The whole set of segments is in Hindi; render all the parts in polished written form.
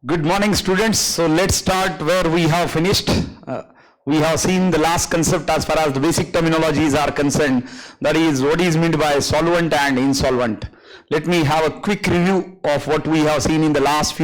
Good morning, students. So let's start where we have finished. We have seen the last concept as far as the basic terminologies are concerned. That is, what is meant by solvent and insolvent. Let me have a quick review of what we have seen in the last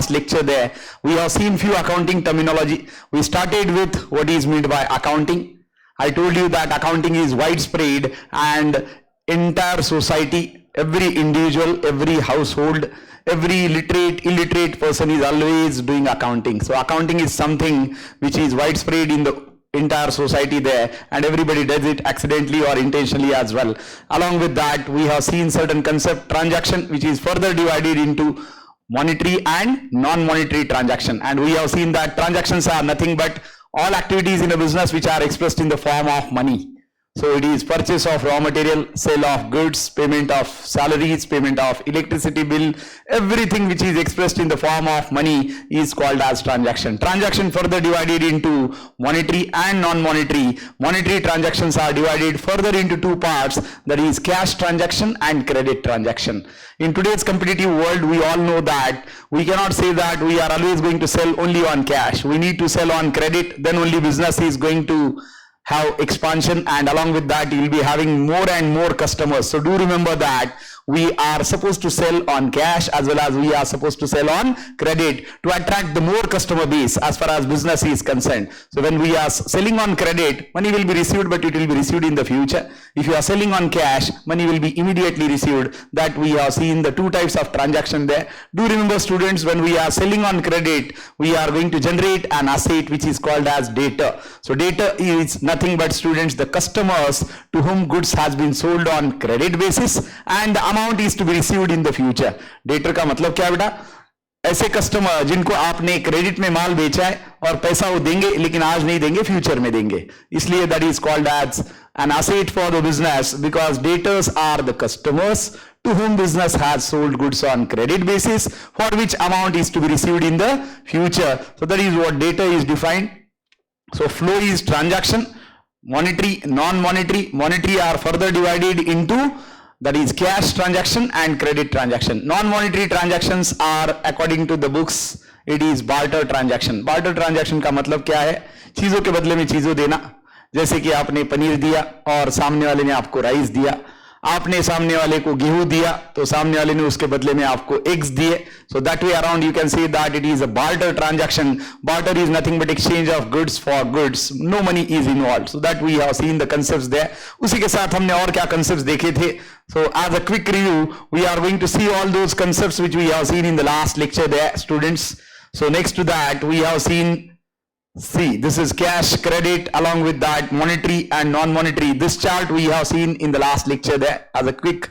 lecture there. We have seen few accounting terminology. We started with what is meant by accounting. I told you that accounting is widespread and entire society, every individual, every household, every literate, illiterate person is always doing accounting. So accounting is something which is widespread in the entire society there, and everybody does it accidentally or intentionally as well. Along with that, we have seen certain concept transaction which is further divided into monetary and non-monetary transaction, and we have seen that transactions are nothing but all activities in a business which are expressed in the form of money. So it is purchase of raw material, sale of goods, payment of salaries, payment of electricity bill, everything which is expressed in the form of money is called as transaction. Transaction further divided into monetary and non-monetary. Monetary transactions are divided further into two parts, that is cash transaction and credit transaction. In today's competitive world, we all know that we cannot say that we are always going to sell only on cash. We need to sell on credit, then only business is going to have expansion, and along with that you will be having more and more customers. So do remember that we are supposed to sell on cash as well as we are supposed to sell on credit to attract the more customer base as far as business is concerned. So when we are selling on credit, money will be received, but it will be received in the future. If you are selling on cash, money will be immediately received. That we have seen the two types of transaction there. Do remember, students, when we are selling on credit, we are going to generate an asset which is called as debtor. So debtor is nothing but, students, the customers to whom goods has been sold on credit basis and the amount is to be received in the future. Debtor का मतलब क्या बेटा? ऐसे कस्टमर जिनको आपने क्रेडिट में माल बेचा है और पैसा वो देंगे लेकिन आज नहीं देंगे, फ्यूचर में देंगे, इसलिए that is called as an asset for the business, because debtors are the customers to whom business has sold goods on credit basis for which amount is to be received in the future. So that is what debtor is defined. So flow is transaction, monetary, non-monetary. Monetary are further divided into, that is cash transaction and credit transaction. Non-monetary transactions are, according to the books, it is barter transaction. Barter transaction का मतलब क्या है? चीजों के बदले में चीजों देना. जैसे कि आपने पनीर दिया और सामने वाले ने आपको राइस दिया, आपने सामने वाले को गेहूं दिया तो सामने वाले ने उसके बदले में आपको एग्स दिए. So that way around you can say that it is a barter transaction. Barter is nothing but exchange of goods for goods. No money is involved. So that we have seen the concepts there. उसी के साथ हमने और क्या concepts देखे थे? So as a quick review, we are going to see all those concepts which we have seen in the last lecture there, students. So next to that we have seen, see, this is cash, credit, along with that monetary and non-monetary. This chart we have seen in the last lecture there as a quick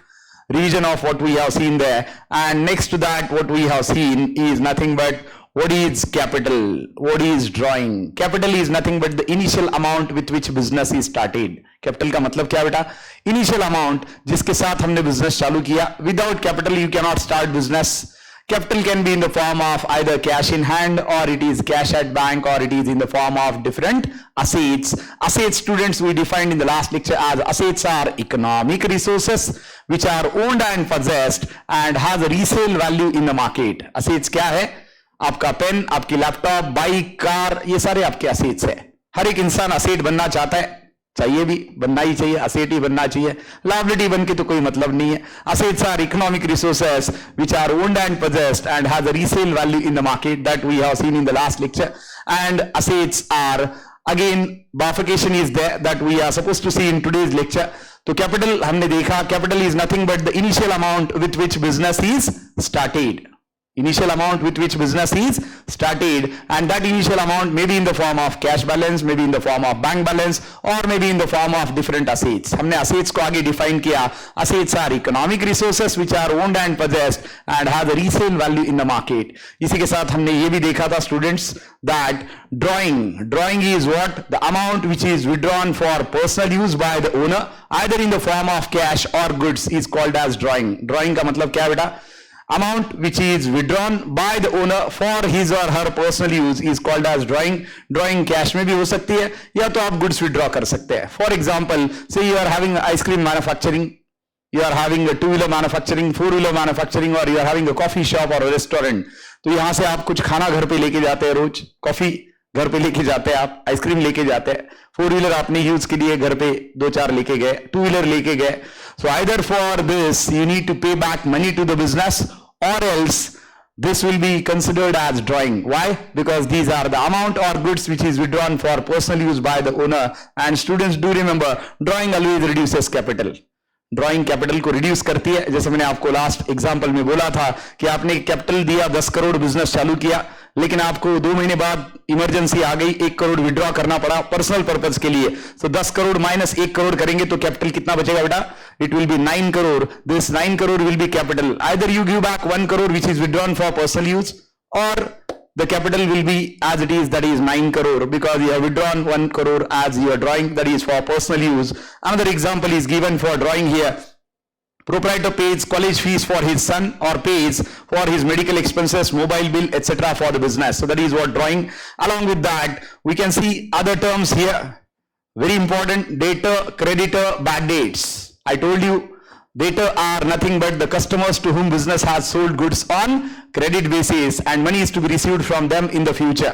revision of what we have seen there. And next to that, what we have seen is nothing but what is capital, what is drawing. Capital is nothing but the initial amount with which business is started. Capital का मतलब क्या बेटा? Initial amount जिसके साथ हमने business चालू किया. Without capital you cannot start business. Capital can be in the form of either cash in hand, or it is cash at bank, or it is in the form of different assets. Assets, students, we defined in the last lecture as assets are economic resources which are owned and possessed and has a resale value in the market. Assets क्या है? आपका पेन, आपकी लैपटॉप, बाइक, कार, ये सारे आपके assets है. हर एक इंसान asset बनना चाहता है, चाहिए भी, बनना ही चाहिए, asset ही बनना चाहिए. Liability बन के तो कोई मतलब नहीं है. Assets are economic resources which are owned and possessed and has a resale value in the market, that we have seen in the last lecture. And assets are, again, bifurcation is there that we are supposed to see in today's lecture. तो capital हमने देखा, capital is nothing but the initial amount with which business is started. Initial amount with which business is started, and that initial amount may be in the form of cash balance, maybe in the form of bank balance, or maybe in the form of different assets. हमने assets को आगे define किया. Assets are economic resources which are owned and possessed and have a resale value in the market. इसी के साथ हमने ये भी देखा था, students, that drawing is what? The amount which is withdrawn for personal use by the owner, either in the form of cash or goods, is called as drawing. Drawing का मतलब क्या बेटा? Amount which is withdrawn by the owner for his or her personal use is called as drawing. Drawing cash में भी हो सकती है या तो आप goods withdraw कर सकते हैं. For example, say you are having ice cream manufacturing, you are having a two-wheeler manufacturing, four-wheeler manufacturing, or you are having a coffee shop or a restaurant. तो यहां से आप कुछ खाना घर पे लेके जाते हैं, रोज कॉफी घर पे लेके जाते हैं, आप आइसक्रीम लेके जाते हैं, 4 व्हीलर आपने यूज के लिए घर पे 2-4 लेके गए, 2 व्हीलर लेके गए. So either for this you need to pay back money to the business or else this will be considered as drawing. Why? Because these are the amount or goods which is withdrawn for personal use by the owner. And students do remember, drawing always reduces capital. Drawing capital को रिड्यूस करती है. जैसे मैंने आपको लास्ट एग्जांपल में बोला था कि आपने कैपिटल दिया, 10 करोड़ बिजनेस चालू किया, लेकिन आपको 2 महीने बाद इमरजेंसी आ गई, 1 करोड़ विड्रॉ करना पड़ा पर्सनल पर्पज के लिए. तो 10 करोड़ माइनस 1 करोड़ करेंगे तो कैपिटल कितना बचेगा बेटा? It will be 9 crore. This 9 crore will be capital. Either you give back 1 crore which is withdrawn for personal use, or the capital will be as it is, that is 9 crore, because you have withdrawn 1 crore as you are drawing, that is for personal use. Another example is given for drawing here. Proprietor pays college fees for his son or pays for his medical expenses, mobile bill, etc. for the business. So that is what drawing. Along with that, we can see other terms here. Very important: debtor, creditor, bad dates. I told you, debtor are nothing but the customers to whom business has sold goods on credit basis and money is to be received from them in the future.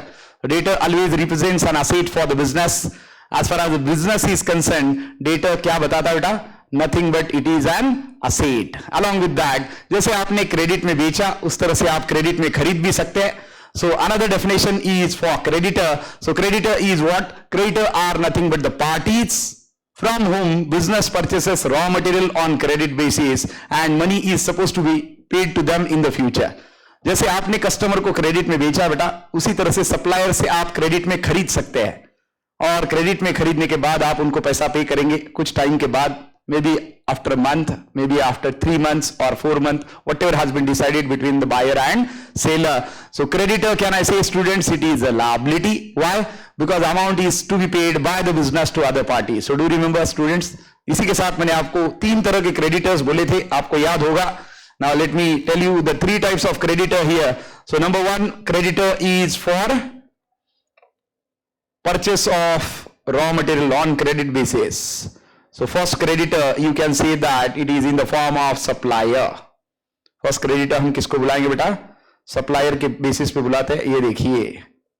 Debtor always represents an asset for the business. As far as the business is concerned, debtor क्या बताता है बेटा? Nothing but it is an asset. Along with that, जैसे आपने क्रेडिट में बेचा, उस तरह से आप क्रेडिट में खरीद भी सकते हैं. So another definition is for creditor. So creditor is what? Creditor are nothing but the parties from whom business purchases raw material on credit basis and money is supposed to be paid to them in the future. जैसे आपने कस्टमर को क्रेडिट में बेचा बेटा, उसी तरह से सप्लायर से आप क्रेडिट में खरीद सकते हैं, और क्रेडिट में खरीदने के बाद आप उनको पैसा पे करेंगे कुछ टाइम के बाद, maybe after a month, maybe after 3 months or 4 months, whatever has been decided between the buyer and seller. So creditor, can I say students, it is a liability. Why? Because amount is to be paid by the business to other party. So do remember students, इसी के साथ मैंने आपको 3 तरह के क्रेडिटर्स बोले थे, आपको याद होगा. Now let me tell you the 3 types of creditor here. So number 1, creditor is for purchase of raw material on credit basis. So first creditor, you can say that it is in the form of supplier. First creditor हम किसको बुलाएंगे बेटा? सप्लायर के बेसिस पे बुलाते हैं. ये देखिए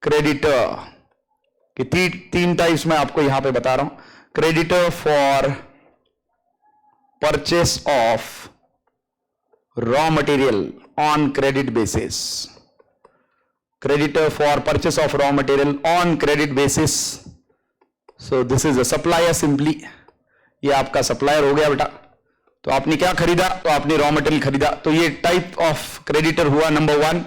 क्रेडिटर कि 3 टाइप्स मैं आपको यहां पे बता रहा हूं. Creditor for purchase of raw material on credit basis. Creditor for purchase of raw material on credit basis. So this is a supplier simply. ये आपका सप्लायर हो गया बेटा. तो आपने क्या खरीदा? तो आपने रॉ मटेरियल खरीदा. तो ये टाइप ऑफ क्रेडिटर हुआ number 1.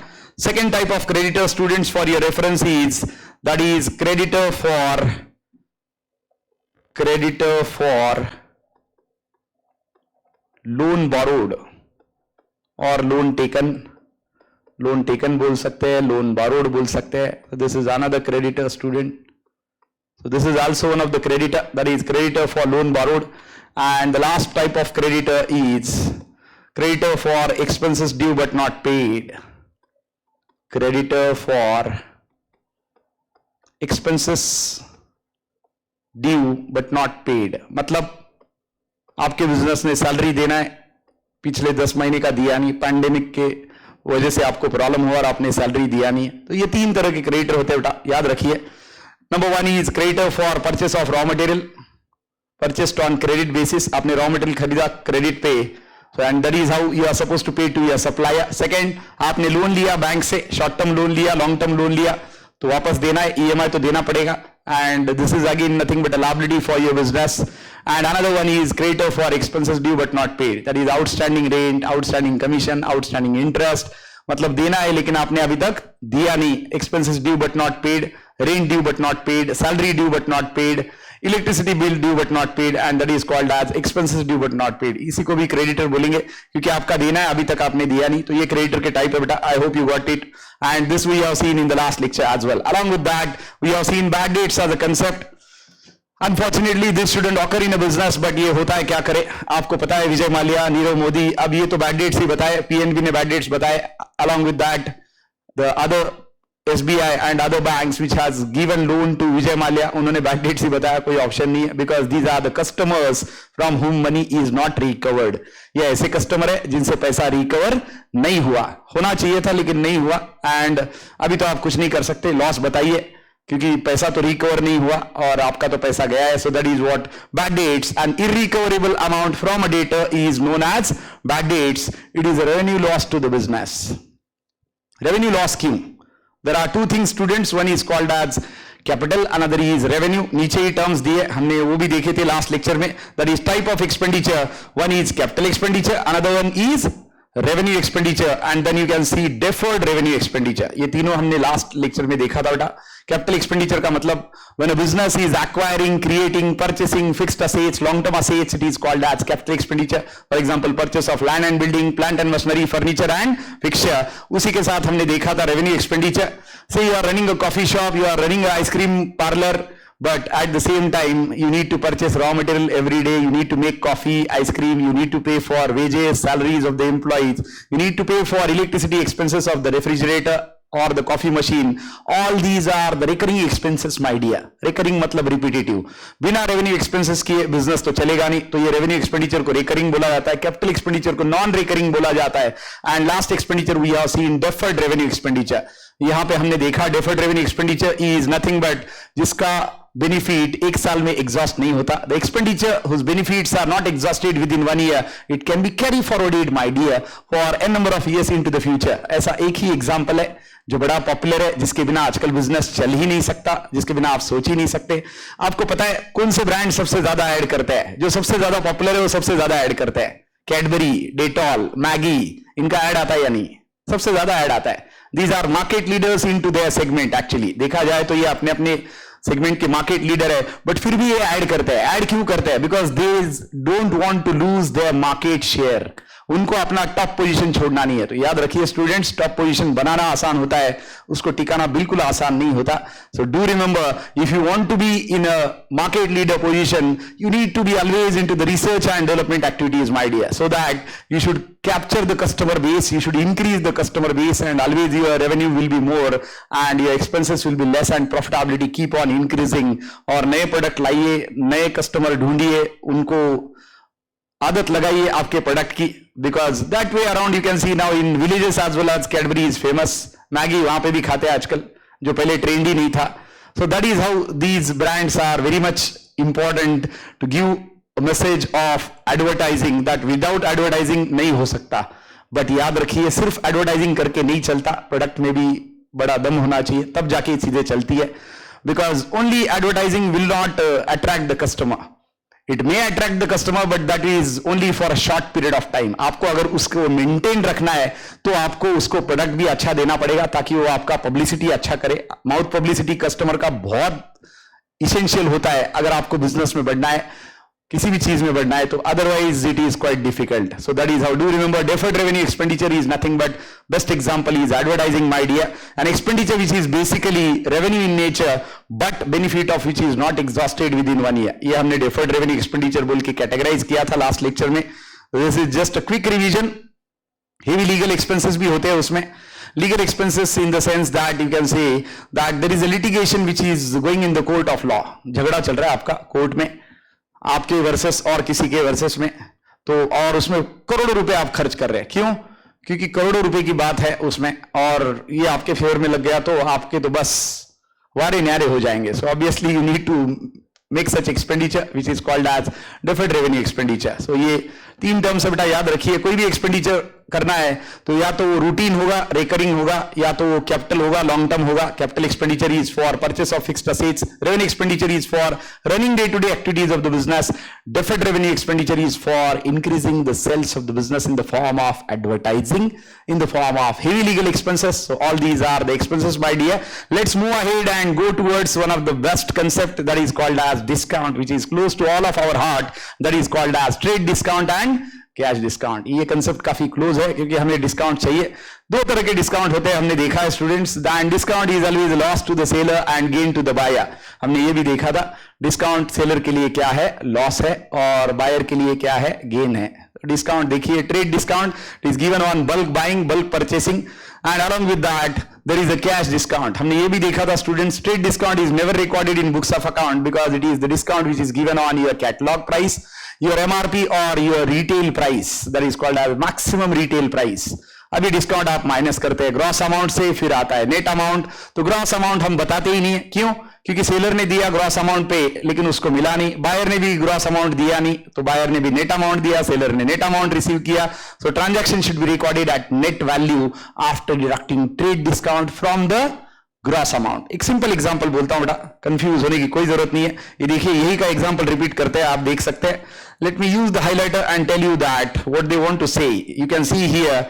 Second type of creditor students for your reference is that is creditor for loan borrowed और लोन टेकन. लोन टेकन बोल सकते हैं, लोन बोरोड बोल सकते हैं. This is another creditor student. So this is also one of the creditor, that is creditor for loan borrowed. And the last type of creditor is creditor for expenses due but not paid. Creditor for expenses due but not paid. मतलब आपके बिजनेस ने सैलरी देना है, पिछले 10 महीने का दिया नहीं, पैंडेमिक के वजह से आपको प्रॉब्लम हुआ और आपने सैलरी दिया नहीं है. तो ये 3 तरह के क्रेडिटर होते हैं बेटा, याद रखिए. Number 1 is creditor for purchase of raw material, purchased on credit basis. आपने raw material खरीदा क्रेडिट पे, so and that is how you are supposed to pay to your supplier. Second, आपने लोन लिया बैंक से, शॉर्ट टर्म लोन लिया, लॉन्ग टर्म लोन लिया, तो वापस देना है, EMI तो देना पड़ेगा. And this is again nothing but a liability for your business. And another one is creditor for expenses due but not paid. That is outstanding rent, outstanding commission, outstanding interest. मतलब देना है लेकिन आपने अभी तक दिया नहीं. Expenses due but not paid, rent due but not paid, salary due but not paid, electricity bill due but not paid, and that is called as expenses due but not paid. इसी को भी creditor बोलेंगे क्योंकि आपका देना है, अभी तक आपने दिया नहीं. तो ये creditor के टाइप है बेटा. I hope you got it. And this we have seen in the last lecture as well. Along with that, we have seen bad debts as a concept. Unfortunately, this shouldn't occur in a business, but ये होता है, क्या करे. आपको पता है विजय माल्या, नीरव मोदी, अब ये तो bad debts ही बताए, PNB ने bad debts बताए. Along with that, the other SBI and other banks which has given loan to Vijay Mallya, उन्होंने बैक डेट से बताया कोई ऑप्शन नहीं है, because these are the customers from whom money is not recovered. ये ऐसे कस्टमर है जिनसे पैसा रिकवर नहीं हुआ, होना चाहिए था लेकिन नहीं हुआ, एंड अभी तो आप कुछ नहीं कर सकते, लॉस बताइए, क्योंकि पैसा तो रिकवर नहीं हुआ और आपका तो पैसा गया है. So that is what bad debts. An irrecoverable amount from a debtor is known as bad debts. It is a revenue loss to the business. Revenue loss क्यों? There are two things students, one is called as capital, another is revenue. नीचे ही terms दिए, हमने वो भी देखे थे last lecture में. That is type of expenditure. One is capital expenditure, another one is revenue expenditure, and then you can see deferred revenue expenditure. ये तीनों हमने last lecture में देखा था बेटा. कैपिटल एक्सपेंडिचर का मतलब when a business is acquiring, creating, purchasing fixed assets, long-term assets, it is called as capital expenditure. For example, purchase of land and building, plant and machinery, furniture and fixture. उसी के साथ हमने देखा था revenue expenditure. Say you are running a coffee shop, you are running an ice cream parlor, but at the same time you need to purchase raw material every day, you need to make coffee, ice cream, you need to pay for wages, salaries of the employees, you need to pay for electricity expenses of the refrigerator or the coffee machine. All these are the recurring expenses, my dear. Recurring मतलब repetitive. बिना revenue expenses के business तो चलेगा नहीं, तो ये revenue expenditure को recurring बोला जाता है, capital expenditure को non recurring बोला जाता है, and last expenditure we have seen deferred revenue expenditure. यहाँ पे हमने देखा deferred revenue expenditure is nothing but जिसका बेनिफिट एक साल में एग्जॉस्ट नहीं होता. The expenditure whose benefits are not exhausted within 1 year, it can be carry forwarded, my dear, for n number of years into the future. ऐसा एक ही एग्जांपल है जो बड़ा पॉपुलर है, जिसके बिना आजकल बिजनेस चल ही नहीं सकता, जिसके बिना आप सोच ही नहीं सकते. आपको पता है कौन से ब्रांड सबसे ज्यादा ऐड करते हैं? जो सबसे ज्यादा पॉपुलर है वो सबसे ज्यादा ऐड करते हैं. कैडबरी, डेटॉल, मैगी, इनका ऐड आता है या नहीं? सबसे ज्यादा ऐड आता है. These are market leaders in to their segment. Actually देखा जाए तो ये अपने अपने सेगमेंट के मार्केट लीडर है, बट फिर भी ये ऐड करते हैं. ऐड क्यों करते हैं? Because they don't want to lose their market share. उनको अपना टॉप पोजीशन छोड़ना नहीं है. तो याद रखिए स्टूडेंट्स, टॉप पोजीशन बनाना आसान होता है, उसको टिकाना बिल्कुल आसान नहीं होता. So do remember, if you want to be in a market leader position, you need to be always into the research and development activities, my dear, so that you should capture the customer base, you should increase the customer base, and always your revenue will be more and your expenses will be less and profitability keep on increasing. और नए प्रोडक्ट लाइए, नए कस्टमर ढूंढिए, उनको आदत लगाइए आपके प्रोडक्ट की, because that way around you can see now in villages as well as Cadbury is famous. Maggi वहां पे भी खाते हैं आजकल, जो पहले ट्रेंडी नहीं था. So that is how these brands are very much important to give a message of advertising, that without advertising नहीं हो सकता. बट याद रखिए सिर्फ एडवर्टाइजिंग करके नहीं चलता, प्रोडक्ट में भी बड़ा दम होना चाहिए, तब जाके चीजें चलती है. Because only advertising will not attract the customer. It may attract the customer but that is only for a short period of time. आपको अगर उसको मेंटेन रखना है तो आपको उसको प्रोडक्ट भी अच्छा देना पड़ेगा, ताकि वो आपका पब्लिसिटी अच्छा करे. माउथ पब्लिसिटी कस्टमर का बहुत इसेंशियल होता है अगर आपको बिजनेस में बढ़ना है, किसी भी चीज में बढ़ना है, तो otherwise it is quite difficult. So that is how. Do remember, deferred revenue expenditure is nothing but best example is advertising, my dear. An expenditure which is basically revenue in nature but benefit of which is not exhausted within 1 year. ये हमने deferred revenue expenditure बोल के कैटेगराइज किया था लास्ट लेक्चर में. This is just a quick revision. Heavy legal expenses भी होते हैं उसमें. Legal expenses in the sense that you can say that there is a litigation which is going in the court of law. झगड़ा चल रहा है आपका कोर्ट में, आपके वर्सेस और किसी के वर्सेस में, तो और उसमें करोड़ों रुपए आप खर्च कर रहे हैं. क्यों? क्योंकि करोड़ों रुपए की बात है उसमें, और ये आपके फेवर में लग गया तो आपके तो बस वारे न्यारे हो जाएंगे. So obviously you need to make such expenditure which is called as deferred revenue expenditure. So ये 3 टर्म्स बेटा याद रखिए. कोई भी एक्सपेंडिचर करना है तो या तो वो रूटीन होगा, रेकरिंग होगा, या तो वो कैपिटल होगा, लॉन्ग टर्म होगा. Capital expenditure is for purchase of fixed assets. Revenue expenditure is for running day to day activities of the business. deferred revenue expenditure is for increasing the sales of the business in the form of advertising, in the form of heavy legal expenses. So all these are the expenses, my dear. Let's move ahead and go towards one of the best concept, that is called as discount, which is close to all of our heart, that is called as trade discount and cash discount. ये कंसेप्ट काफी क्लोज है क्योंकि हमें डिस्काउंट चाहिए. 2 तरह के डिस्काउंट होते हैं, हमने देखा है students. Then discount is always loss to the seller and gain to the buyer. हमने ये भी देखा था. डिस्काउंट सेलर के लिए क्या है? लॉस है, और बायर के लिए क्या है? गेन है. डिस्काउंट देखिए, trade discount is given on bulk buying, bulk purchasing, and along with that there is a cash discount. हमने ये भी देखा था students, trade discount is never recorded in books of account because it is the discount which is given on your catalogue price, your MRP और your retail price, that is called as maximum retail price. अभी डिस्काउंट आप माइनस करते हैं ग्रॉस अमाउंट से, फिर आता है नेट अमाउंट. तो ग्रॉस अमाउंट हम बताते ही नहीं है, क्यों? क्योंकि सेलर ने दिया ग्रॉस अमाउंट पे लेकिन उसको मिला नहीं, बायर ने भी ग्रॉस अमाउंट दिया नहीं, तो बायर ने भी नेट अमाउंट दिया, सेलर ने नेट अमाउंट रिसीव किया. So transaction should be recorded at net value after deducting trade discount from the gross amount. एक सिंपल एग्जांपल बोलता हूं बेटा, कंफ्यूज होने की कोई जरूरत नहीं है. ये देखिए, यही का एग्जांपल रिपीट करते हैं, आप देख सकते हैं. Let me use the highlighter and tell you that what they want to say. You can see here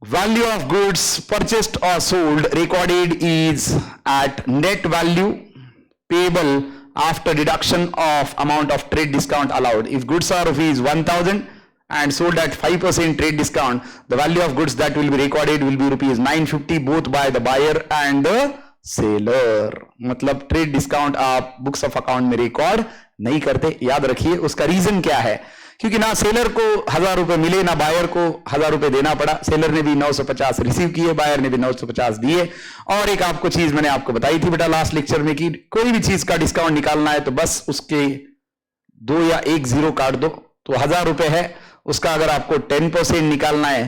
value of goods purchased or sold recorded is at net value payable after deduction of amount of trade discount allowed. If goods are rupees 1000 and sold at 5% trade discount, the value of goods that will be recorded will be rupees 950 both by the buyer and the seller. मतलब ट्रेड डिस्काउंट आप बुक्स ऑफ अकाउंट में रिकॉर्ड नहीं करते. याद रखिए उसका रीजन क्या है, क्योंकि ना सेलर को 1000 रुपए मिले ना बायर को 1000 रुपए देना पड़ा. सेलर ने भी 950 रिसीव किए, बायर ने भी 950 दिए. और एक आपको चीज मैंने आपको बताई थी बेटा लास्ट लेक्चर में कि कोई भी चीज का डिस्काउंट निकालना है तो बस उसके 2 या 1 जीरो काट दो. तो 1000 रुपए है, उसका अगर आपको 10% निकालना है,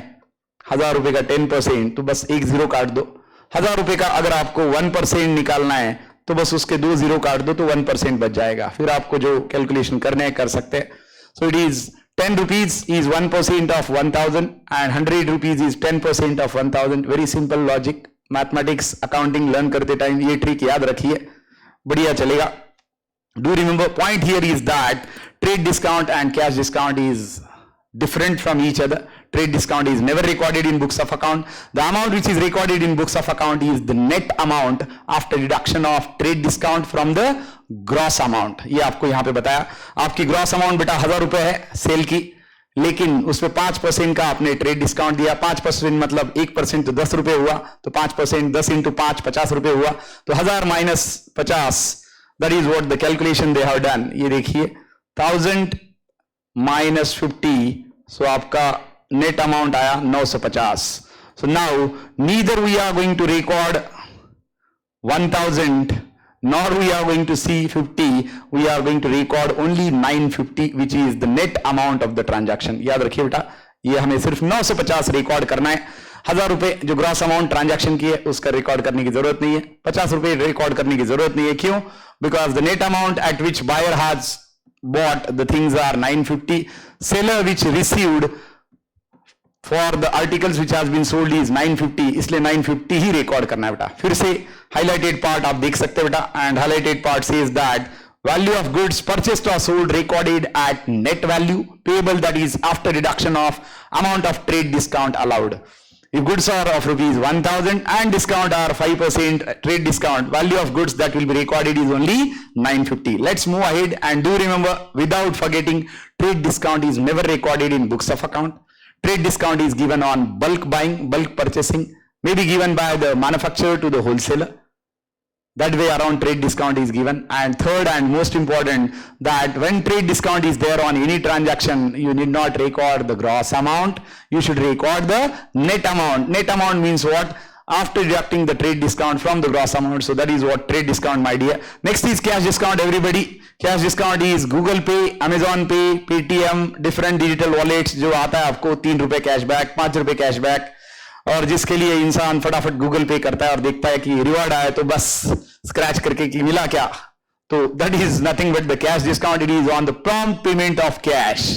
1000 रुपए का 10%, तो बस 1 जीरो काट दो. 1000 रुपए का अगर आपको 1% निकालना है तो बस उसके 2 जीरो काट दो, तो 1% बच जाएगा. फिर आपको जो कैलकुलेशन करने हैं कर सकते हैं. So it is 10 rupees is 1% of 1000 and 100 rupees is 10% of 1000. Very simple logic. Mathematics, accounting learn करते टाइम ये ट्रिक याद रखिए, बढ़िया चलेगा. Do remember, point here is that trade discount and cash discount is different from each other. Trade discount is never recorded in books of account. The amount which is recorded in books of account is the net amount after deduction of trade discount from the gross amount. ये आपको यहां पे बताया. आपकी ग्रॉस अमाउंट बेटा 1000 रुपए है सेल की, लेकिन उसमें 5% का आपने ट्रेड डिस्काउंट दिया. 5% मतलब 1% तो 10 रुपए हुआ, तो 5% 10 into 5 50 रुपए हुआ. तो 1000 minus 50, that is what the calculation they have done. ये देखिए 1000 minus 50, so आपका नेट अमाउंट आया 950. So now neither we are going to record 1000 nor we are going to see 50. We are going to record only 950 which is the net amount of the transaction. याद रखिए बेटा, ये हमें सिर्फ 950 रिकॉर्ड करना है. 1000 रुपए जो ग्रॉस अमाउंट ट्रांजैक्शन की है उसका रिकॉर्ड करने की जरूरत नहीं है. 50 रुपए रिकॉर्ड करने की जरूरत नहीं है. क्यों? Because the net amount at which buyer has bought the things are 950. Seller which received for the articles which has been sold is 950. इसलिए 950 ही रिकॉर्ड करना है बेटा. फिर से हाईलाइटेड पार्ट आप देख सकते हैं बेटा, and highlighted part says that value of goods purchased or sold recorded at net value payable, that is after deduction of amount of trade discount allowed. If goods are of rupees 1000 and discount are 5% trade discount, value of goods that will be recorded is only 950. Let's move ahead and do remember, without forgetting, trade discount is never recorded in books of account. Trade discount is given on bulk buying, bulk purchasing, may be given by the manufacturer to the wholesaler. That way around trade discount is given. And third and most important, that when trade discount is there on any transaction, you need not record the gross amount, you should record the net amount. Net amount means what? After deducting the trade discount from the gross amount. So that is what trade discount, my dear. Next is cash discount, everybody. Cash discount is Google Pay, Amazon Pay, Paytm, different digital wallets. जो आता है आपको 3 रुपए कैशबैक, 5 रुपए कैशबैक, और जिसके लिए इंसान फटाफट गूगल पे करता है और देखता है कि रिवॉर्ड आया तो बस स्क्रैच करके कि मिला क्या. तो that is nothing but the cash discount. It is on the prompt payment of cash.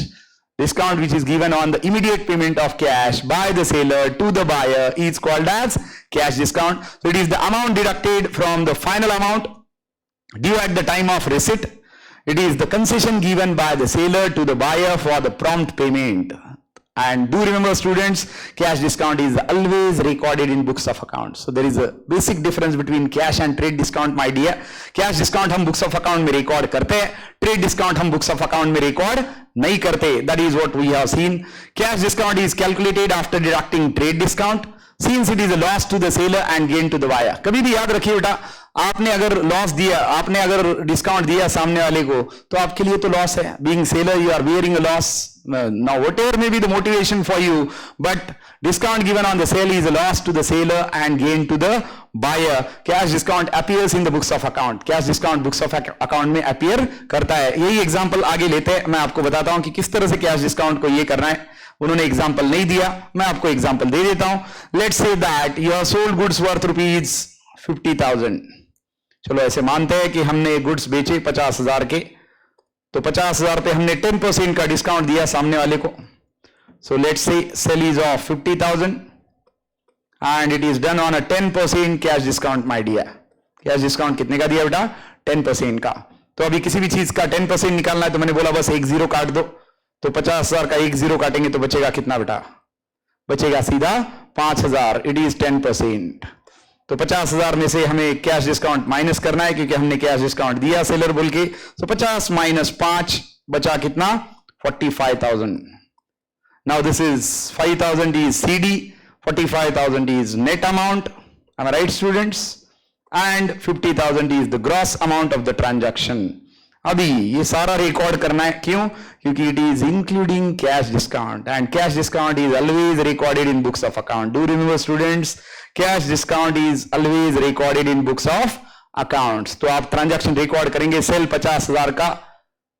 Discount which is given on the immediate payment of cash by the seller to the buyer is called as cash discount. So it is the amount deducted from the final amount due at the time of receipt. It is the concession given by the seller to the buyer for the prompt payment. And do remember students, cash discount is always recorded in books of accounts. So there is a basic difference between cash and trade discount, my dear. Cash discount हम books of account में record करते हैं, trade discount हम books of account में record नहीं करते. That is what we have seen. Cash discount is calculated after deducting trade discount, since it is a loss to the seller and gain to the buyer. कभी भी याद रखिए बेटा, आपने अगर लॉस दिया, आपने अगर डिस्काउंट दिया सामने वाले को, तो आपके लिए तो लॉस है. Being seller you are bearing a loss. Now whatever may be the motivation for you, but discount given on the sale is a loss to the seller and gain to the buyer. Cash discount appears in the books of account. Cash discount books of account में appear करता है. यही एग्जांपल आगे लेते हैं, मैं आपको बताता हूं कि किस तरह से कैश डिस्काउंट को ये करना है. उन्होंने एग्जांपल नहीं दिया, मैं आपको एग्जांपल दे देता हूं. Let's say that you have sold goods worth rupees 50,000. चलो ऐसे मानते हैं कि हमने गुड्स बेचे 50,000 के, तो 50,000 पे हमने 10% का डिस्काउंट दिया सामने वाले को. So let's say sale is of 50,000 and it is done on a 10% cash discount my dear. Cash discount कितने का दिया बेटा? 10% का. तो अभी किसी भी चीज का 10% निकालना है तो मैंने बोला बस एक जीरो काट दो. तो 50,000 का एक जीरो काटेंगे तो बचेगा कितना बेटा? बचेगा सीधा 5,000. It is 10%. तो 50,000 में से हमें कैश डिस्काउंट माइनस करना है क्योंकि हमने कैश डिस्काउंट दिया सेलर बोल के. तो 50 माइनस 5 बचा कितना? 45,000. Now this is 5,000 is CD, 45,000 is net amount. Am I right students? And 50,000 is the gross amount of the transaction. अभी ये सारा रिकॉर्ड करना है. क्यों? क्योंकि it is including cash discount and cash discount is always recorded in books of account. Do remember students, cash discount is always recorded in books of accounts. तो आप ट्रांजैक्शन रिकॉर्ड करेंगे. सेल 50,000 का,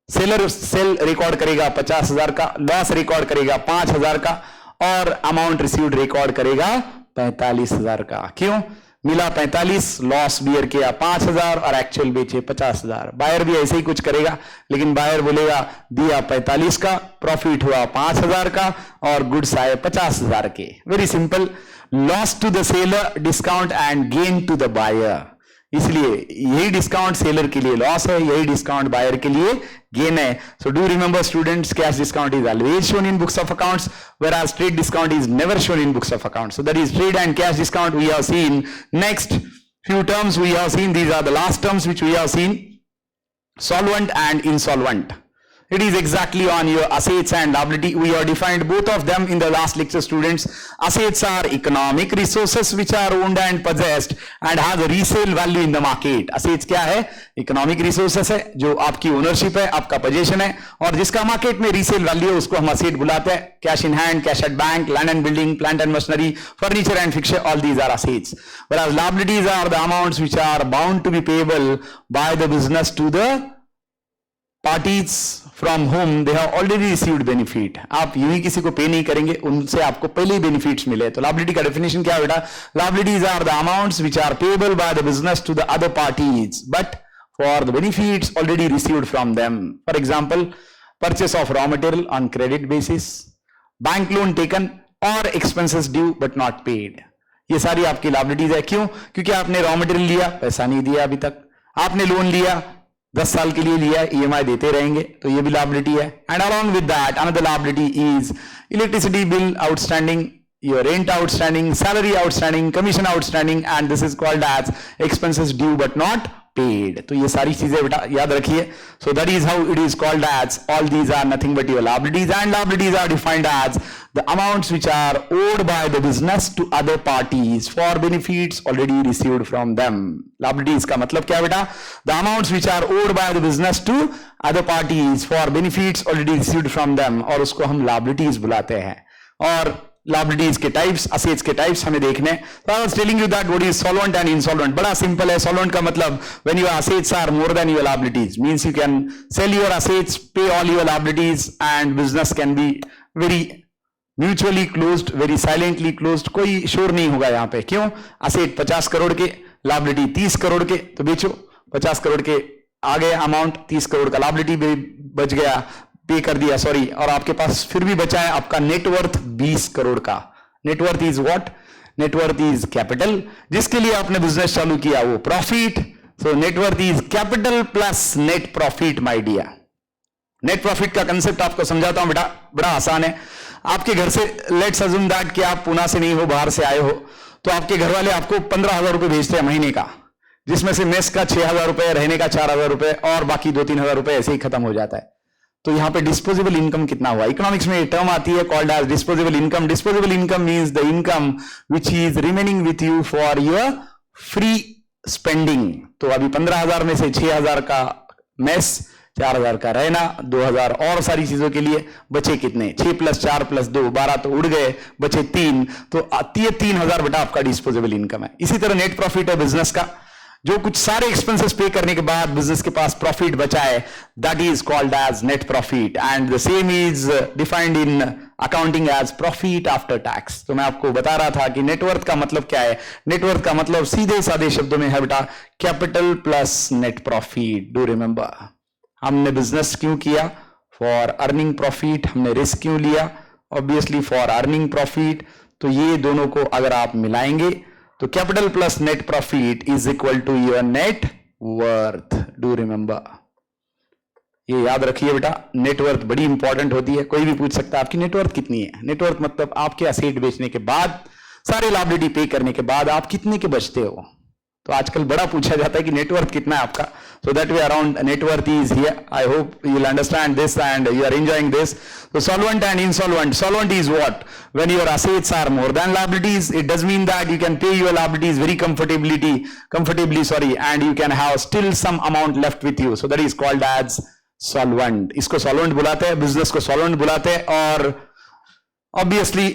सेलर सेल रिकॉर्ड करेगा 50,000 का, लॉस रिकॉर्ड करेगा 5,000 का और अमाउंट रिसीव्ड रिकॉर्ड करेगा 45,000 का. क्यों? मिला 45, लॉस बियर किया 5,000 और एक्चुअल बेचे 50,000. बायर भी ऐसे ही कुछ करेगा, लेकिन बायर बोलेगा दिया 45 का, प्रॉफिट हुआ 5,000 का और गुड्स आए 50,000 के. Very simple. Loss to the seller discount and gain to the buyer. इसलिए यही डिस्काउंट सेलर के लिए लॉस है, यही डिस्काउंट बायर के लिए गेन है. सो do remember students, cash discount is always shown in books of accounts, whereas trade discount is never shown in books of accounts. So that is trade and cash discount we have seen. Next few terms we have seen, these are the last terms which we have seen: solvent and insolvent. It is exactly on your assets and liability. We have defined both of them in the last lecture, students. Assets are economic resources which are owned and possessed and have a resale value in the market. Assets क्या है? Economic resources है, जो आपकी ओनरशिप है, आपका पोजीशन है और जिसका मार्केट में रीसेल वैल्यू है उसको हम असेट बुलाते हैं. Cash in hand, cash at bank, land and building, plant and machinery, furniture and fixture, all these are assets. Whereas liabilities are the amounts which are bound to be payable by the business to the parties from whom they have already received benefit. आप यूं ही किसी को पे नहीं करेंगे, उनसे आपको पहले ही बेनिफिट्स मिले. तो liability का डेफिनेशन क्या है बेटा? Liabilities are the amounts which are payable by the business to the other parties, but for the benefits already received from them. For example, purchase of raw material on credit basis, bank loan taken or expenses due but not paid. ये सारी आपकी liabilities है. क्यों? क्योंकि आपने रॉ मटेरियल लिया, पैसा नहीं दिया अभी तक. आपने लोन लिया, 10 साल के लिए लिया, EMI देते रहेंगे, तो ये भी लायबिलिटी है. And along with that another liability is electricity bill outstanding, your rent outstanding, salary outstanding, commission outstanding and this is called as expenses due but not paid. तो ये सारी चीजें बेटा याद रखिए. So that is how it is called as, all these are nothing but your liabilities, and liabilities are defined as the amounts which are owed by the business to other parties for benefits already received from them. Liabilities का मतलब क्या बेटा? The amounts which are owed by the business to other parties for benefits already received from them, और उसको हम liabilities बुलाते हैं. और liabilities के टाइप्स, assets के टाइप्स हमें देखने. So I was telling you that what is solvent and insolvent. बड़ा सिंपल है. solvent का मतलब when your assets are more than your liabilities, means you can sell your assets, pay all your liabilities, and business can be very mutually closed, very silently closed. कोई शोर नहीं होगा यहाँ पे. क्यों? asset 50 करोड़ के, liability 30 करोड़ के, तो बेचो. 50 करोड़ के आ गए अमाउंट, 30 करोड़ का liability भी बच गया, पे कर दिया, सॉरी, और आपके पास फिर भी बचा है आपका नेटवर्थ 20 करोड़ का. Net worth is what? Net worth is capital. जिसके लिए आपने बिजनेस चालू किया वो profit. So net worth is capital plus net profit my dear. Net profit का कंसेप्ट आपको समझाता हूं बेटा, बड़ा आसान है. आपके घर से लेट्स अज्यूम दैट कि आप पुणे से नहीं हो, बाहर से आए हो, तो आपके घर वाले आपको 15,000 रुपए भेजते हैं महीने का, जिसमें से मेस का 6,000 रुपए, रहने का 4,000 रुपए और बाकी 2-3 हजार रुपए ऐसे ही खत्म हो जाता है. तो यहां पे डिस्पोजेबल इनकम कितना हुआ? इकोनॉमिक्स में टर्म आती है called as disposable income. Disposable income means the income which is remaining with you for your free spending, तो अभी 15,000 में से 6,000 का मेस, 4,000 का रहना, 2,000 और सारी चीजों के लिए, बचे कितने? 6 + 4 + 2 12 तो उड़ गए, बचे 3, तो ये 3,000 बेटा आपका डिस्पोजेबल इनकम है। इसी तरह नेट प्रॉफिट है बिजनेस का, जो कुछ सारे एक्सपेंसेस पे करने के बाद बिजनेस के पास प्रॉफिट बचा है, that is called as net profit, and the same is defined in accounting as profit after tax. तो मैं आपको बता रहा था कि नेटवर्थ का मतलब क्या है। नेटवर्थ का मतलब सीधे साधे शब्दों में है बेटा capital plus net profit. Do remember, हमने बिजनेस क्यों किया? For earning profit. हमने रिस्क क्यों लिया? Obviously for earning profit. तो ये दोनों को अगर आप मिलाएंगे तो capital plus net profit is equal to your net worth. Do remember, ये याद रखिए बेटा, नेटवर्थ बड़ी इंपॉर्टेंट होती है। कोई भी पूछ सकता है आपकी नेटवर्थ कितनी है। नेटवर्थ मतलब आपके असेट बेचने के बाद, सारे लायबिलिटी पे करने के बाद आप कितने के बचते हो। तो आजकल बड़ा पूछा जाता है कि नेटवर्थ कितना है आपका। So that way around net worth is here. I hope you will understand this and you are enjoying this. So solvent and insolvent. Solvent is what? When your assets are more than liabilities, it does mean that you can pay your liabilities very comfortably, and you can have still some amount left with you. So that is called as solvent. इसको solvent बुलाते हैं, business को solvent बुलाते हैं, और obviously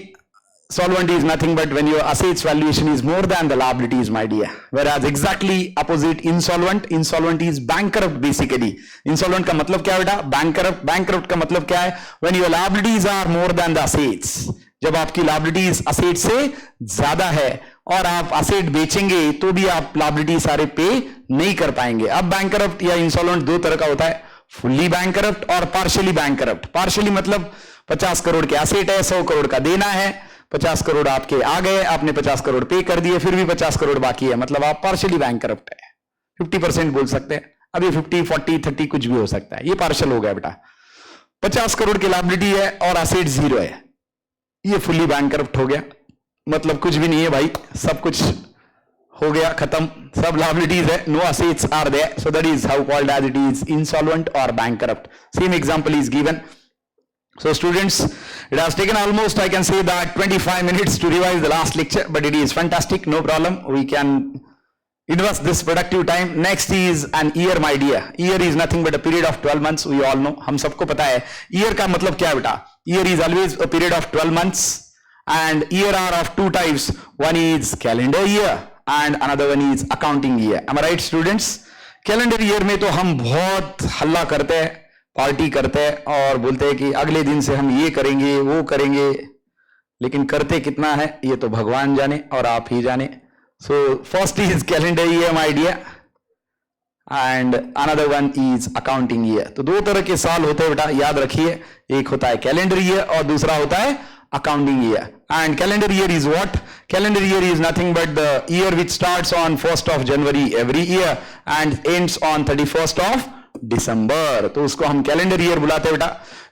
solvent is nothing but when your assets valuation is more than the liabilities, my dear. Whereas exactly opposite insolvent is bankrupt basically. Insolvent का मतलब क्या है बेटा? Bankrupt का मतलब क्या है? When your liabilities are more than the assets. जब आपकी liabilities assets से ज्यादा है और आप asset बेचेंगे तो भी आप liabilities सारे पे नहीं कर पाएंगे। अब bankrupt या insolvent दो तरह का होता है, fully bankrupt और partially bankrupt। Partially मतलब 50 करोड़ के asset है, 100 करोड़ का देना है, 50 करोड़ आपके आ गए, आपने 50 करोड़ पे कर दिए, फिर भी 50 करोड़ बाकी है, मतलब आप पार्शियली बैंकरप्ट है। 50% बोल सकते हैं, अब ये 50, 40, 30 कुछ भी हो सकता है। ये पार्शियल हो गया बेटा। 50 करोड़ की लायबिलिटी है और असेट 0 है, ये फुल्ली बैंकरप्ट हो गया। मतलब कुछ भी नहीं है भाई, सब कुछ हो गया, खत्म, सब लायबिलिटीज है, no assets are there. So that is how called as it is insolvent और bankrupt. Same example is given. So students, it has taken almost, I can say that 25 minutes to revise the last lecture, but it is fantastic, no problem. We can invest this productive time. Next is an year, my dear. Year is nothing but a period of 12 months. We all know, हम सबको पता है year का मतलब क्या है बेटा? Year is always a period of 12 months, and year are of two types. One is calendar year and another one is accounting year. Am I right, students? Calendar year में तो हम बहुत हल्ला करते हैं, पार्टी करते हैं और बोलते हैं कि अगले दिन से हम ये करेंगे वो करेंगे, लेकिन करते कितना है ये तो भगवान जाने और आप ही जाने। So first is calendar year my dear and another one is accounting year. तो दो तरह के साल होते हैं बेटा, याद रखिए, एक होता है कैलेंडर ईयर और दूसरा होता है accounting year. And calendar year is what? Calendar year is nothing but the year which starts on 1st of January every year and ends on 31st of दिसंबर। तो उसको हम कैलेंडर ईयर बुलाते हैं बेटा।